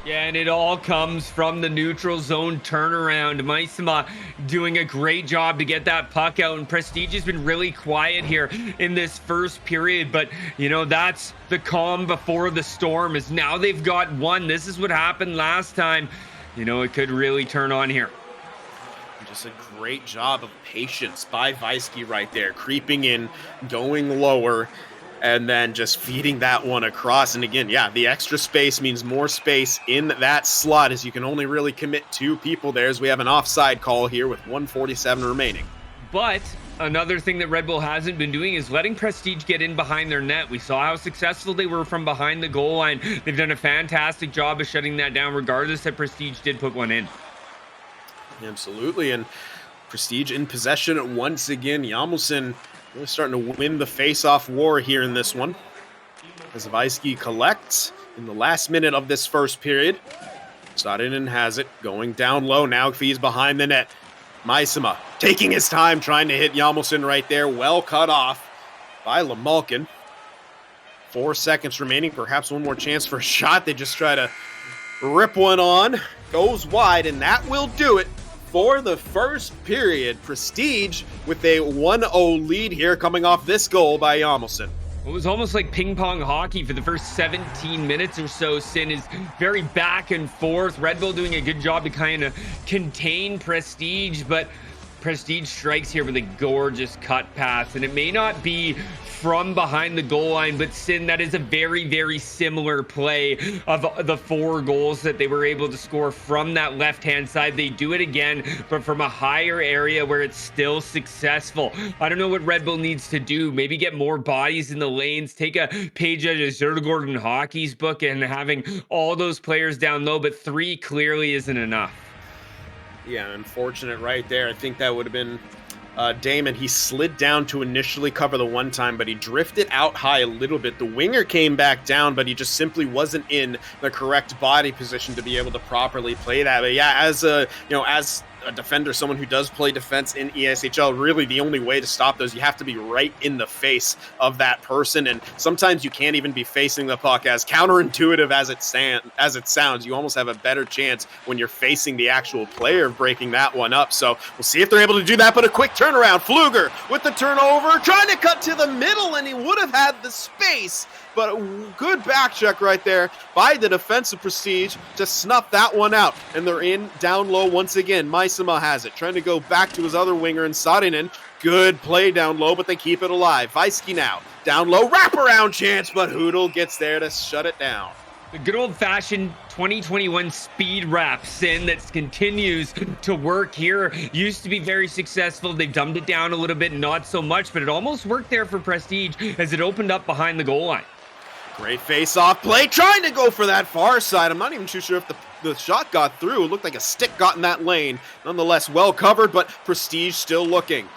Yeah, and it all comes from the neutral zone turnaround. Maisema doing a great job to get that puck out, and Prestige has been really quiet here in this first period, but you know, that's the calm before the storm, is now they've got one. This is what happened last time. You know, it could really turn on here. Just a great job of patience by Weisky right there, creeping in, going lower, and then just feeding that one across. And again, yeah, the extra space means more space in that slot, as you can only really commit 2 people there, as we have an offside call here with 1:47 remaining. But another thing that Red Bull hasn't been doing is letting Prestige get in behind their net. We saw how successful they were from behind the goal line. They've done a fantastic job of shutting that down, regardless that Prestige did put one in. Absolutely, and Prestige in possession once again. Yamelson really starting to win the face-off war here in this one, as Weisky collects in the last minute of this first period. Saarinen has it, going down low. Now he's behind the net. Maisema taking his time, trying to hit Yamelson right there. Well cut off by Lamalkin. 4 seconds remaining, perhaps one more chance for a shot. They just try to rip one on. Goes wide, and that will do it for the first period. Prestige with a 1-0 lead here, coming off this goal by Yamelson. It was almost like ping pong hockey for the first 17 minutes or so. Sin is very back and forth. Red Bull doing a good job to kind of contain Prestige, but Prestige strikes here with a gorgeous cut pass, and it may not be from behind the goal line, but Sin, that is a very, very similar play of the 4 goals that they were able to score from that left-hand side. They do it again, but from a higher area where it's still successful. I don't know what Red Bull needs to do. Maybe get more bodies in the lanes, take a page out of Zergorden Hockey's book and having all those players down low, but 3 clearly isn't enough. Yeah, unfortunate right there. I think that would have been Damon. He slid down to initially cover the one time, but he drifted out high a little bit. The winger came back down, but he just simply wasn't in the correct body position to be able to properly play that. But yeah, as a defender, someone who does play defense in ESHL, really the only way to stop those, you have to be right in the face of that person, and sometimes you can't even be facing the puck. As counterintuitive as it sounds, you almost have a better chance when you're facing the actual player of breaking that one up. So we'll see if they're able to do that, but a quick turnaround. Pfluger with the turnover, trying to cut to the middle, and he would have had the space, but a good back check right there by the defensive Prestige to snuff that one out. And they're in down low once again. Maisema has it, trying to go back to his other winger in Saarinen. Good play down low, but they keep it alive. Weisky now, down low, wraparound chance, but Hoodle gets there to shut it down. The good old-fashioned 2021 speed wrap, Sin, that continues to work here. Used to be very successful. They've dumbed it down a little bit, not so much, but it almost worked there for Prestige as it opened up behind the goal line. Great face-off play, trying to go for that far side. I'm not even too sure if the shot got through. It looked like a stick got in that lane. Nonetheless, well covered, but Prestige still looking.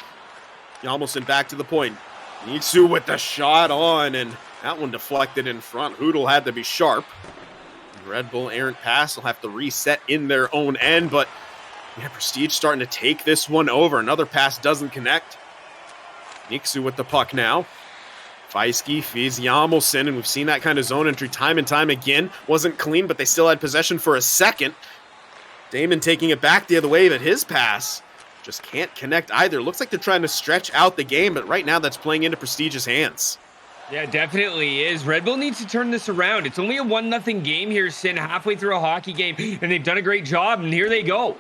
Yamelson back to the point. Nitsu with the shot on, and that one deflected in front. Hoodle had to be sharp. Red Bull errant pass will have to reset in their own end, but yeah, Prestige starting to take this one over. Another pass doesn't connect. Nitsu with the puck now. Weisky feeds Yamelson, and we've seen that kind of zone entry time and time again. Wasn't clean, but they still had possession for a second. Damon taking it back the other way, but his pass just can't connect either. Looks like they're trying to stretch out the game, but right now that's playing into Prestige's hands. Yeah, definitely is. Red Bull needs to turn this around. It's only a 1-0 game here, Sin, halfway through a hockey game, and they've done a great job, and here they go.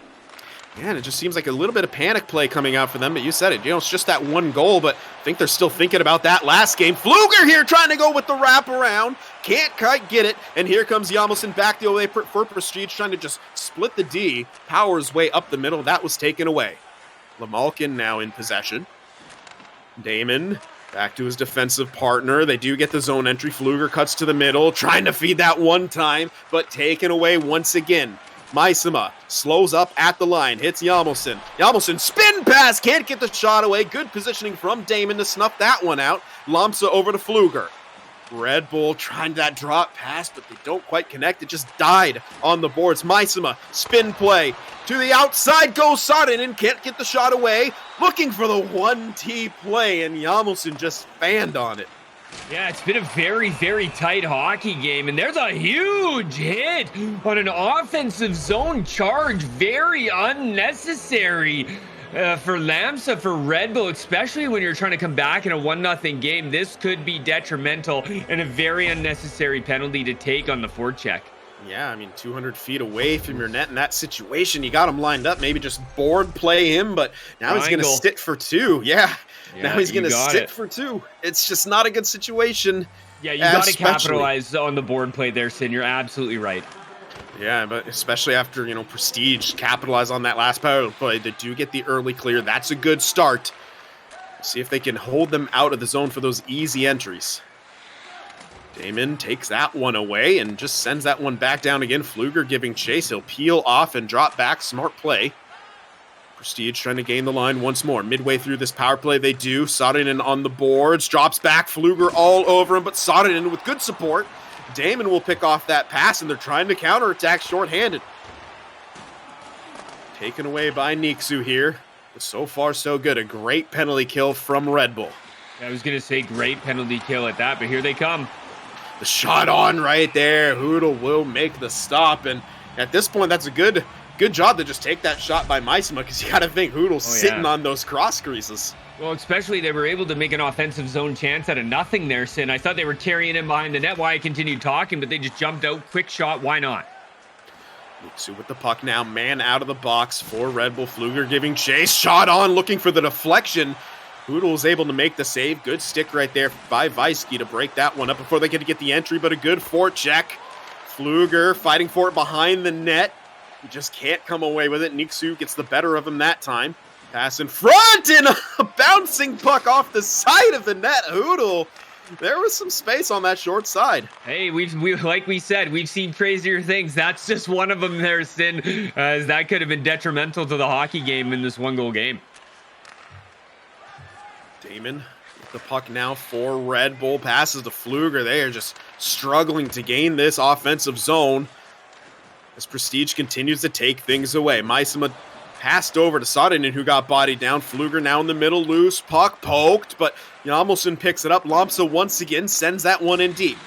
Yeah, and it just seems like a little bit of panic play coming out for them, but you said it. You know, it's just that one goal, but I think they're still thinking about that last game. Pfluger here trying to go with the wraparound. Can't quite get it, and here comes Yamelson back the other way for Prestige, trying to just split the D. Power his way up the middle. That was taken away. Lamalkin now in possession. Damon back to his defensive partner. They do get the zone entry. Pfluger cuts to the middle, trying to feed that one time, but taken away once again. Maisema slows up at the line, hits Yamelson. Yamelson spin pass, can't get the shot away. Good positioning from Damon to snuff that one out. Lamsa over to Pfluger. Red Bull trying that drop pass, but they don't quite connect. It just died on the boards. Maisema, spin play. To the outside goes Sodden and can't get the shot away. Looking for the 1T play, and Yamelson just fanned on it. Yeah, it's been a very, very tight hockey game, and there's a huge hit on an offensive zone charge. Very unnecessary for Lamsa, for Red Bull, especially when you're trying to come back in a 1-0 game. This could be detrimental and a very unnecessary penalty to take on the forecheck. Yeah, I mean, 200 feet away from your net in that situation, you got him lined up. Maybe just board play him, but now he's going to sit for 2. Yeah, now he's going to sit for 2. It's just not a good situation. Yeah, you got to capitalize on the board play there, Sin. You're absolutely right. Yeah, but especially after, Prestige capitalize on that last power play. They do get the early clear. That's a good start. See if they can hold them out of the zone for those easy entries. Damon takes that one away and just sends that one back down again. Pfluger giving chase. He'll peel off and drop back. Smart play. Prestige trying to gain the line once more. Midway through this power play, they do. Sodinen on the boards. Drops back. Pfluger all over him, but Sodinen with good support. Damon will pick off that pass, and they're trying to counterattack shorthanded. Taken away by Niksu here. But so far, so good. A great penalty kill from Red Bull. I was going to say great penalty kill at that, but here they come. The shot on right there. Hoodle will make the stop, and at this point, that's a good job to just take that shot by Maisema, because you got to think Hoodle's sitting on those cross creases. Well, especially they were able to make an offensive zone chance out of nothing there, Sin. I thought they were carrying him behind the net. Why I continued talking, but they just jumped out. Quick shot. Why not? Niksu with the puck now. Man out of the box for Red Bull. Pfluger giving chase. Shot on, looking for the deflection. Hoodle is able to make the save. Good stick right there by Weisky to break that one up before they get the entry, but a good forecheck. Pfluger fighting for it behind the net. He just can't come away with it. Niksu gets the better of him that time. Pass in front and a bouncing puck off the side of the net. Hoodle, there was some space on that short side. Hey, we like we said, we've seen crazier things. That's just one of them there, Sin, as that could have been detrimental to the hockey game in this 1-goal game. Damon with the puck now for Red Bull. Passes to Pfluger. They are just struggling to gain this offensive zone as Prestige continues to take things away. Maisema passed over to Sodinen, who got bodied down. Pfluger now in the middle, loose. Puck poked, but Yamelson picks it up. Lamsa once again sends that one in deep.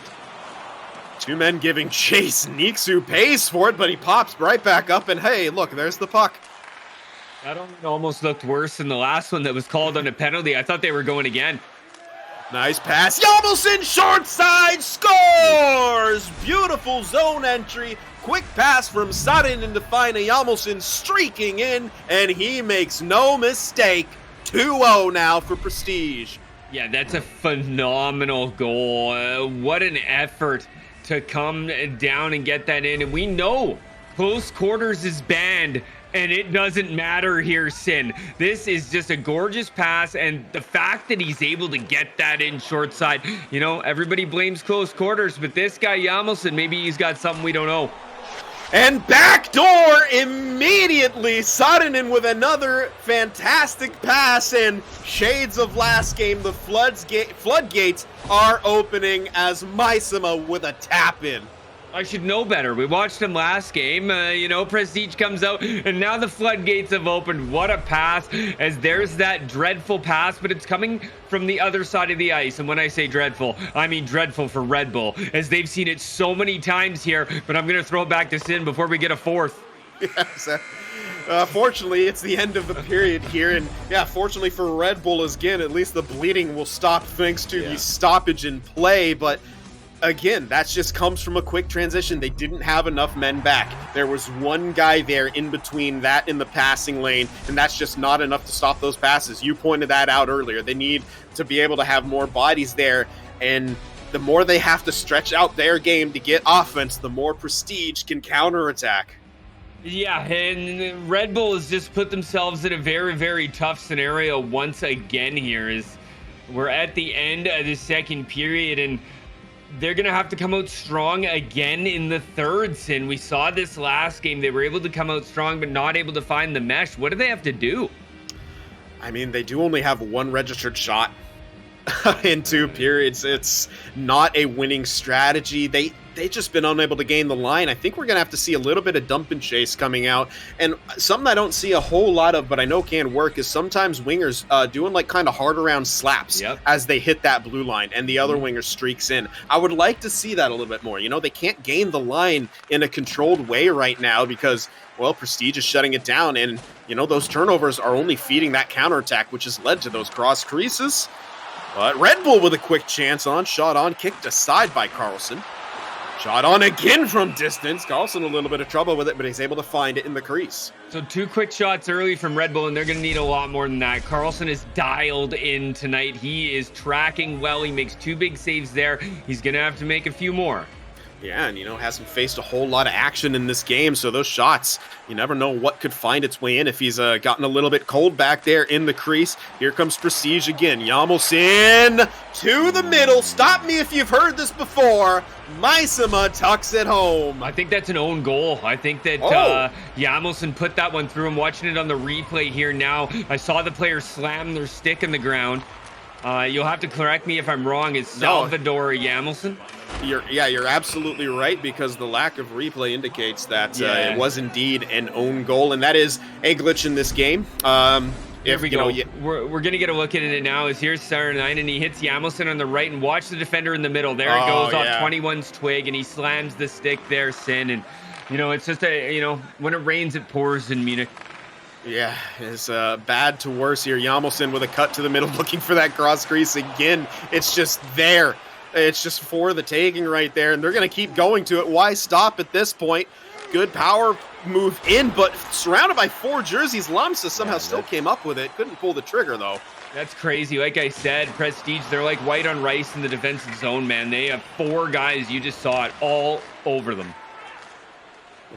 2 men giving chase. Niksu pays for it, but he pops right back up, and hey, look, there's the puck. That one almost looked worse than the last one that was called on a penalty. I thought they were going again. Nice pass. Yamelson, short side, scores! Beautiful zone entry. Quick pass from Sodden to find a Yamelson streaking in, and he makes no mistake. 2-0 now for Prestige. Yeah, that's a phenomenal goal. What an effort to come down and get that in. And we know close quarters is banned, and it doesn't matter here, Sin. This is just a gorgeous pass, and the fact that he's able to get that in short side, everybody blames close quarters, but this guy Yamelson, maybe he's got something we don't know. And backdoor immediately. Sodinen with another fantastic pass, and shades of last game. The floodgates are opening as Maisema with a tap in. I should know better. We watched him last game. Prestige comes out, and now the floodgates have opened. What a pass, as there's that dreadful pass, but it's coming from the other side of the ice. And when I say dreadful, I mean dreadful for Red Bull, as they've seen it so many times here. But I'm going to throw it back to Sin before we get a fourth. Yes. Fortunately, it's the end of the period here. And yeah, fortunately for Red Bull, again, at least the bleeding will stop thanks to the stoppage in play. But again, that just comes from a quick transition. They didn't have enough men back. There was one guy there in between that in the passing lane, and that's just not enough to stop those passes. You pointed that out earlier. They need to be able to have more bodies there, and the more they have to stretch out their game to get offense, the more Prestige can counterattack. Yeah, and Red Bull has just put themselves in a very, very tough scenario once again here, as we're at the end of the second period, and they're going to have to come out strong again in the thirds. And we saw this last game. They were able to come out strong, but not able to find the mesh. What do they have to do? I mean, they do only have one registered shot in 2 periods. It's not a winning strategy. They just been unable to gain the line. I think we're gonna have to see a little bit of dump and chase coming out. And something I don't see a whole lot of, but I know can work, is sometimes wingers doing like kind of hard around slaps as they hit that blue line and the other winger streaks in. I would like to see that a little bit more. You know, they can't gain the line in a controlled way right now because, well, Prestige is shutting it down, and you know those turnovers are only feeding that counterattack, which has led to those cross creases. But Red Bull with a quick chance on, shot on, kicked aside by Carlson. Shot on again from distance. Carlson a little bit of trouble with it, but he's able to find it in the crease. So 2 quick shots early from Red Bull, and they're going to need a lot more than that. Carlson is dialed in tonight. He is tracking well. He makes 2 big saves there. He's going to have to make a few more. Yeah, and, you know, hasn't faced a whole lot of action in this game, so those shots, you never know what could find its way in if he's gotten a little bit cold back there in the crease. Here comes Prestige again. Yamelson to the middle. Stop me if you've heard this before. Maisema tucks it home. I think that's an own goal. I think that Yamelson put that one through. I'm watching it on the replay here now. I saw the player slam their stick in the ground. You'll have to correct me if I'm wrong. It's Salvador Yamelson. You're absolutely right, because the lack of replay indicates that it was indeed an own goal, and that is a glitch in this game. Here we go. We're going to get a look at it now. Here's Sar9, and he hits Yamelson on the right, and watch the defender in the middle. There it goes off 21's twig, and he slams the stick there, Sin. And, you know, it's just when it rains, it pours in Munich. Yeah, it's bad to worse here. Yamelson with a cut to the middle, looking for that cross crease again. It's just there. It's just for the taking right there, and they're going to keep going to it. Why stop at this point? Good power move in, but surrounded by 4 jerseys, Lamsa somehow still came up with it. Couldn't pull the trigger, though. That's crazy. Like I said, Prestige, they're like white on rice in the defensive zone, man. They have 4 guys. You just saw it all over them.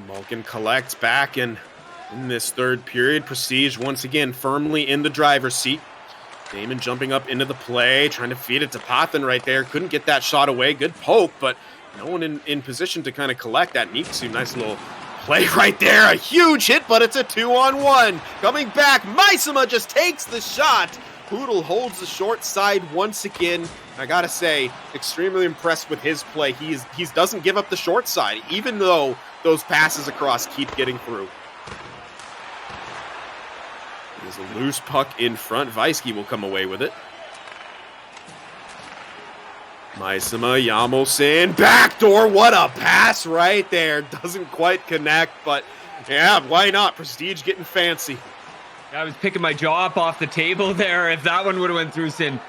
Malkin collects back, and in this 3rd period, Prestige once again firmly in the driver's seat. Damon jumping up into the play, trying to feed it to Pathan right there. Couldn't get that shot away. Good poke, but no one in position to kind of collect that. Niksu, nice little play right there. A huge hit, but it's a 2-on-1. Coming back, Maisema just takes the shot. Poodle holds the short side once again. I gotta say, extremely impressed with his play. He doesn't give up the short side, even though those passes across keep getting through. There's a loose puck in front. Weisky will come away with it. Maisema, Yamelson, backdoor. What a pass right there. Doesn't quite connect, but yeah, why not? Prestige getting fancy. I was picking my jaw up off the table there if that one would have went through, Sin.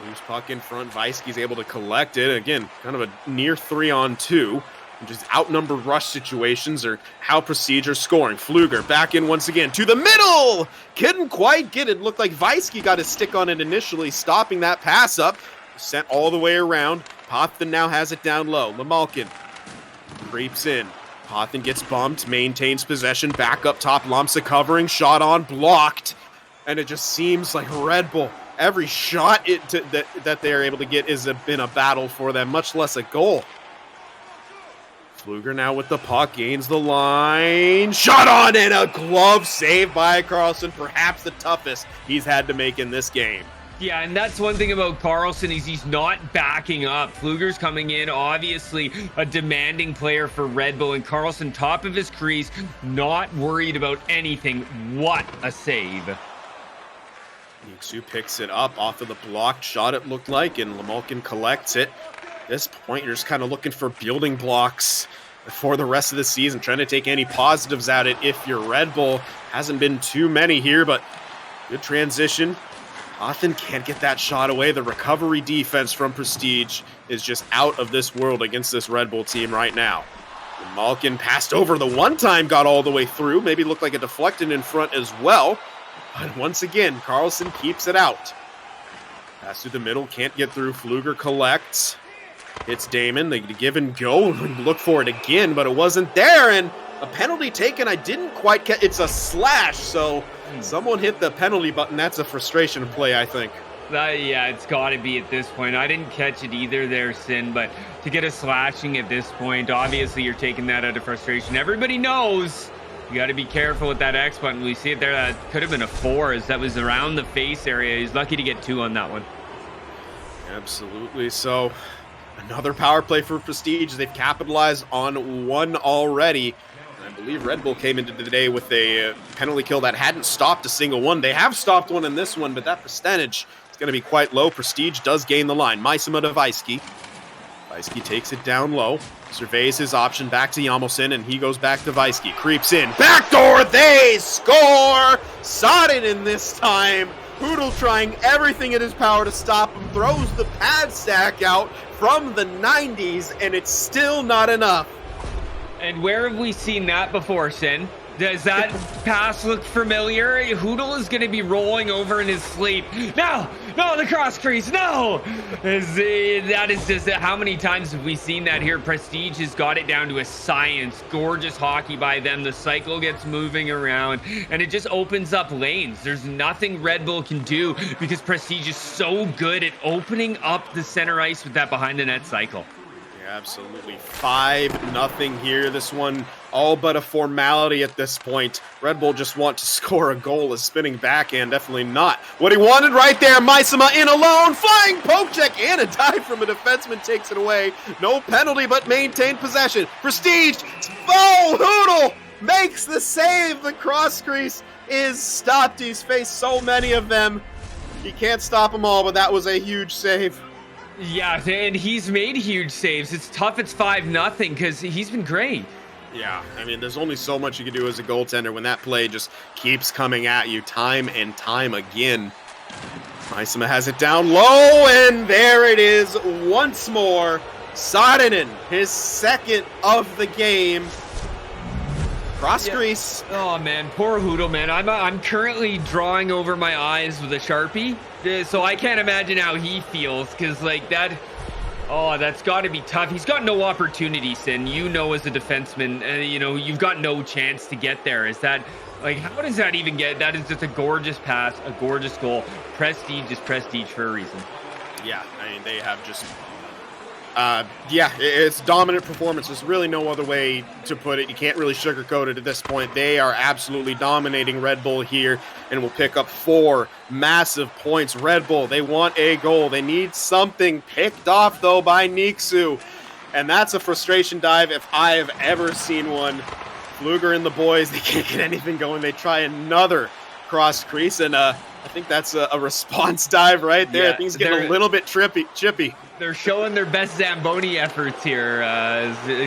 Loose puck in front. Weisky's able to collect it. Again, kind of a near 3-on-2. Just outnumbered rush situations are how Prestige are scoring. Pfluger back in once again to the middle. Couldn't quite get it. Looked like Weisky got a stick on it initially, stopping that pass up. Sent all the way around. Pathan now has it down low. Lamalkin creeps in. Pathan gets bumped, maintains possession. Back up top. Lamsa covering. Shot on, blocked. And it just seems like Red Bull, every shot that they're able to get has been a battle for them, much less a goal. Pfluger now with the puck, gains the line. Shot on, and a glove save by Carlson. Perhaps the toughest he's had to make in this game. Yeah, and that's one thing about Carlson is he's not backing up. Pfluger's coming in, obviously a demanding player for Red Bull, and Carlson top of his crease, not worried about anything. What a save. Niksu picks it up off of the blocked shot, it looked like, and Lamalkin collects it. At this point, you're just kind of looking for building blocks for the rest of the season, trying to take any positives out of it if you're Red Bull. Hasn't been too many here, but good transition. Pathan can't get that shot away. The recovery defense from Prestige is just out of this world against this Red Bull team right now. Malkin passed over the one time, got all the way through. Maybe looked like a deflected in front as well. But once again, Carlson keeps it out. Pass through the middle, can't get through. Pfluger collects. Hits Damon. They give and go. Look for it again, but it wasn't there. And a penalty taken. I didn't quite catch. It's a slash, so someone hit the penalty button. That's a frustration play, I think. Yeah, it's got to be at this point. I didn't catch it either there, Sin, but to get a slashing at this point, obviously you're taking that out of frustration. Everybody knows you got to be careful with that X button. We see it there. That could have been a 4 as that was around the face area. He's lucky to get 2 on that one. Absolutely. So another power play for Prestige. They've capitalized on one already. And I believe Red Bull came into the day with a penalty kill that hadn't stopped a single one. They have stopped one in this one, but that percentage is going to be quite low. Prestige does gain the line. Maisima to Vaisky. Vaisky takes it down low, surveys his option back to Yamosin, and he goes back to Vaisky. Creeps in. Backdoor, they score! Sodden this time. Hoodle trying everything in his power to stop him, throws the pad stack out from the 90s, and it's still not enough. And where have we seen that before, Sin? Does that pass look familiar? Hoodle is going to be rolling over in his sleep. No, the cross crease, no! That is just, how many times have we seen that here? Prestige has got it down to a science. Gorgeous hockey by them. The cycle gets moving around, and it just opens up lanes. There's nothing Red Bull can do because Prestige is so good at opening up the center ice with that behind the net cycle. Absolutely. 5-0 here. This one all but a formality at this point. Red Bull just want to score a goal. A spinning backhand, definitely not what he wanted right there. Maisima in alone, flying poke check and a dive from a defenseman takes it away. No penalty, but maintained possession. Prestige, Hoodle makes the save. The cross crease is stopped. He's faced so many of them. He can't stop them all, but that was a huge save. Yeah, and he's made huge saves. It's tough. It's 5-0 because he's been great. Yeah, I mean, there's only so much you can do as a goaltender when that play just keeps coming at you time and time again. Maisima has it down low, and there it is once more. Sodden, his second of the game. Cross crease. Oh man, poor Hoodle, man. I'm currently drawing over my eyes with a Sharpie, so I can't imagine how he feels, because like that. Oh, that's got to be tough. He's got no opportunities, and you know, as a defenseman, you've got no chance to get there. Is that, like, how does that even get? That is just a gorgeous pass, a gorgeous goal. Prestige is prestige for a reason. Yeah, I mean, they have just, it's dominant performance. There's really no other way to put it. You can't really sugarcoat it at this point. They are absolutely dominating Red Bull here, and will pick up 4 massive points. Red Bull, they want a goal. They need something picked off, though, by Niksu. And that's a frustration dive if I have ever seen one. Fluger and the boys, they can't get anything going. They try another cross crease, and I think that's a response dive right there. Yeah, Things getting a little bit chippy. They're showing their best Zamboni efforts here,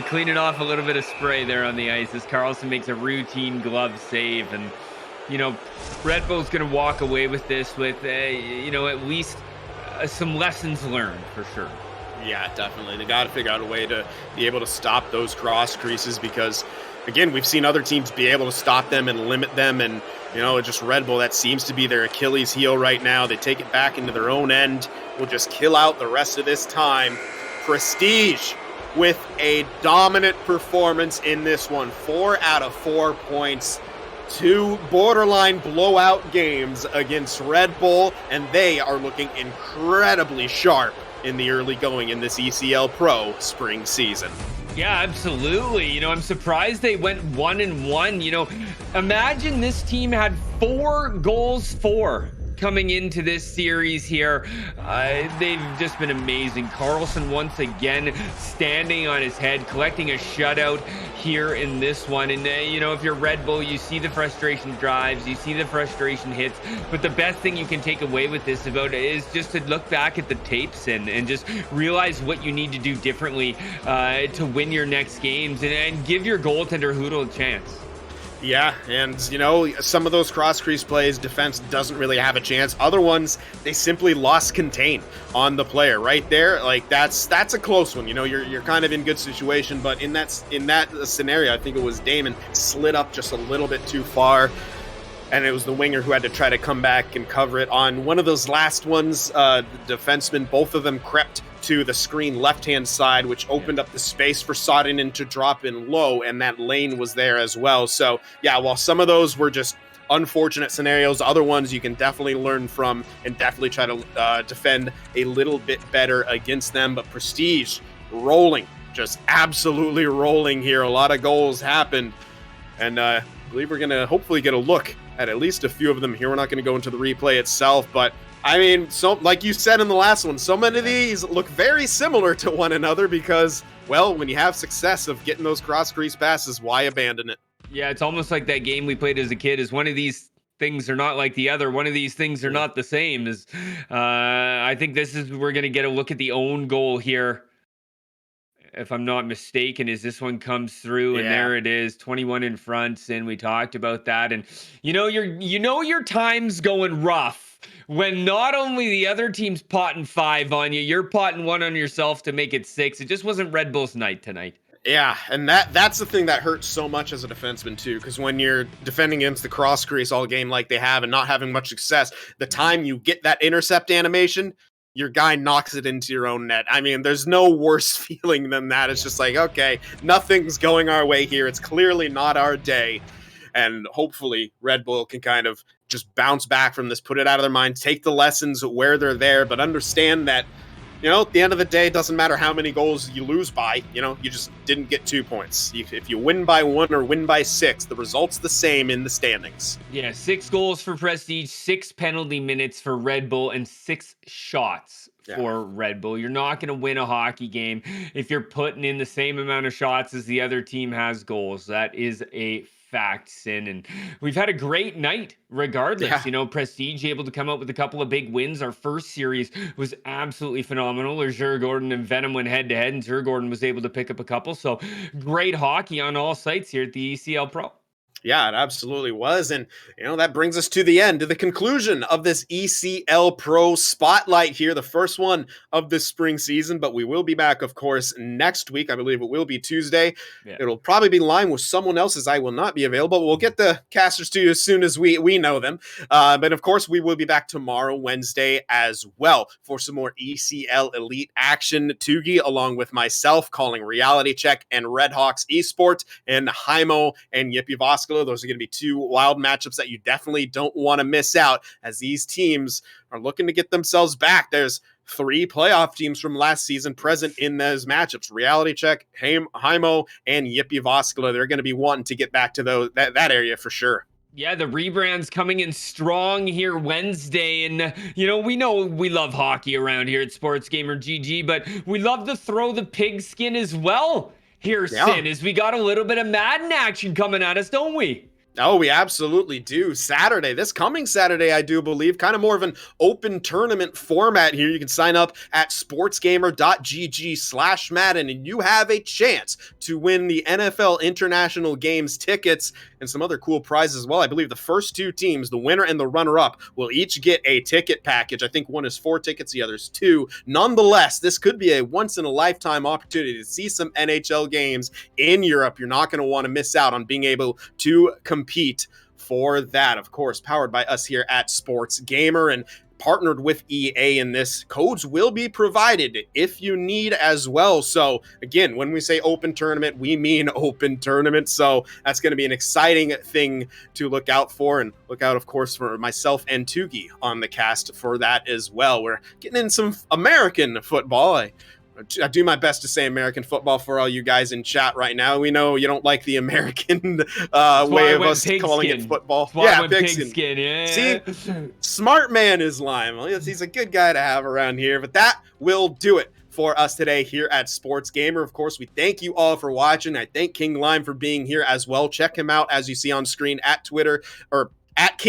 cleaning off a little bit of spray there on the ice as Carlson makes a routine glove save. And, Red Bull's going to walk away with this with, at least some lessons learned for sure. Yeah, definitely. They got to figure out a way to be able to stop those cross creases because, again, we've seen other teams be able to stop them and limit them. And, just Red Bull, that seems to be their Achilles heel right now. They take it back into their own end. Will just kill out the rest of this time. Prestige with a dominant performance in this one. 4 out of 4 points. 2 borderline blowout games against Red Bull, and they are looking incredibly sharp in the early going in this ECL Pro spring season. Yeah, absolutely. I'm surprised they went 1-1. Imagine this team had 4 goals coming into this series here. They've just been amazing. Carlson once again standing on his head, collecting a shutout here in this one. And if you're Red Bull, you see the frustration drives, you see the frustration hits, but the best thing you can take away with this about it is just to look back at the tapes and just realize what you need to do differently to win your next games and give your goaltender Hoodle a chance. Yeah, and, some of those cross-crease plays, defense doesn't really have a chance. Other ones, they simply lost contain on the player right there. Like, that's a close one. You're kind of in good situation, but in that scenario, I think it was Damon slid up just a little bit too far, and it was the winger who had to try to come back and cover it. On one of those last ones, the defensemen, both of them crept to the screen left-hand side, which opened up the space for Sodden to drop in low, and that lane was there as well. So, yeah, while some of those were just unfortunate scenarios, other ones you can definitely learn from and definitely try to defend a little bit better against them. But Prestige rolling, just absolutely rolling here. A lot of goals happened, and I believe we're going to hopefully get a look at least a few of them here. We're not going to go into the replay itself, but I mean, so like you said in the last one, so many of these look very similar to one another because, well, when you have success of getting those cross crease passes, why abandon it? Yeah, it's almost like that game we played as a kid. Is one of these things are not like the other. One of these things are Yeah. not the same. I think this is we're gonna get a look at the own goal here, if I'm not mistaken, as this one comes through, and Yeah. there it is, 21 in front, and we talked about that. And your time's going rough when not only the other team's potting 5 on you, you're potting 1 on yourself to make it 6. It just wasn't Red Bull's night tonight. Yeah, and that's the thing that hurts so much as a defenseman too, because when you're defending against the cross crease all game like they have and not having much success, the time you get that intercept animation, your guy knocks it into your own net. I mean, there's no worse feeling than that. It's just like, okay, nothing's going our way here. It's clearly not our day. And hopefully Red Bull can kind of just bounce back from this, put it out of their minds, take the lessons where they're there, but understand that at the end of the day, it doesn't matter how many goals you lose by. You just didn't get 2 points. If you win by 1 or win by 6, the result's the same in the standings. Yeah, 6 goals for Prestige, 6 penalty minutes for Red Bull, and 6 shots for Red Bull. You're not going to win a hockey game if you're putting in the same amount of shots as the other team has goals. That is a fact, Sin. And we've had a great night regardless. Yeah. Prestige able to come out with a couple of big wins. Our first series was absolutely phenomenal. Azure Gordon and Venom went head to head, and Azure Gordon was able to pick up a couple. So great hockey on all sites here at the ECL Pro. Yeah, it absolutely was. And, that brings us to the end, to the conclusion of this ECL Pro Spotlight here, the first one of this spring season. But we will be back, of course, next week. I believe it will be Tuesday. Yeah. It'll probably be lined with someone else, as I will not be available. But we'll get the casters to you as soon as we know them. But, of course, we will be back tomorrow, Wednesday, as well, for some more ECL Elite action. Tugi, along with myself, calling Reality Check and Red Hawks Esports, and Jaimo and Yippee Voskala. Those are going to be 2 wild matchups that you definitely don't want to miss out, as these teams are looking to get themselves back. There's 3 playoff teams from last season present in those matchups. Reality Check, Jaimo, and Yippee Voskala. They're going to be wanting to get back to that area for sure. Yeah, the rebrand's coming in strong here Wednesday. And, we know we love hockey around here at sportsgamer GG, but we love to throw the pigskin as well here, Sin, as we got a little bit of Madden action coming at us, don't we? Oh, we absolutely do. This coming Saturday, I do believe, kind of more of an open tournament format here. You can sign up at sportsgamer.gg/Madden, and you have a chance to win the NFL International Games tickets and some other cool prizes as well. I believe the first 2 teams, the winner and the runner-up, will each get a ticket package. I think one is 4 tickets, the other's 2. Nonetheless, this could be a once-in-a-lifetime opportunity to see some NHL games in Europe. You're not going to want to miss out on being able to compete for that. Of course, powered by us here at Sports Gamer and partnered with EA in this. Codes will be provided if you need as well. So again, when we say open tournament, we mean open tournament. So that's going to be an exciting thing to look out for, and look out, of course, for myself and Tugi on the cast for that as well. We're getting in some American football. I do my best to say American football for all you guys in chat right now. We know you don't like the American way of us calling it football. Yeah, pigskin. Yeah. See, smart man is Lime. He's a good guy to have around here. But that will do it for us today here at Sports Gamer. Of course, we thank you all for watching. I thank King Lime for being here as well. Check him out, as you see on screen, at Twitter, or at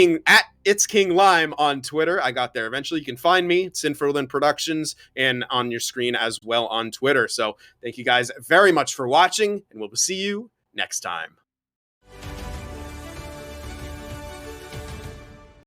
It's King Lime on Twitter. I got there eventually. You can find me, Sinferlin Productions, and on your screen as well on Twitter. So thank you guys very much for watching, and we'll see you next time.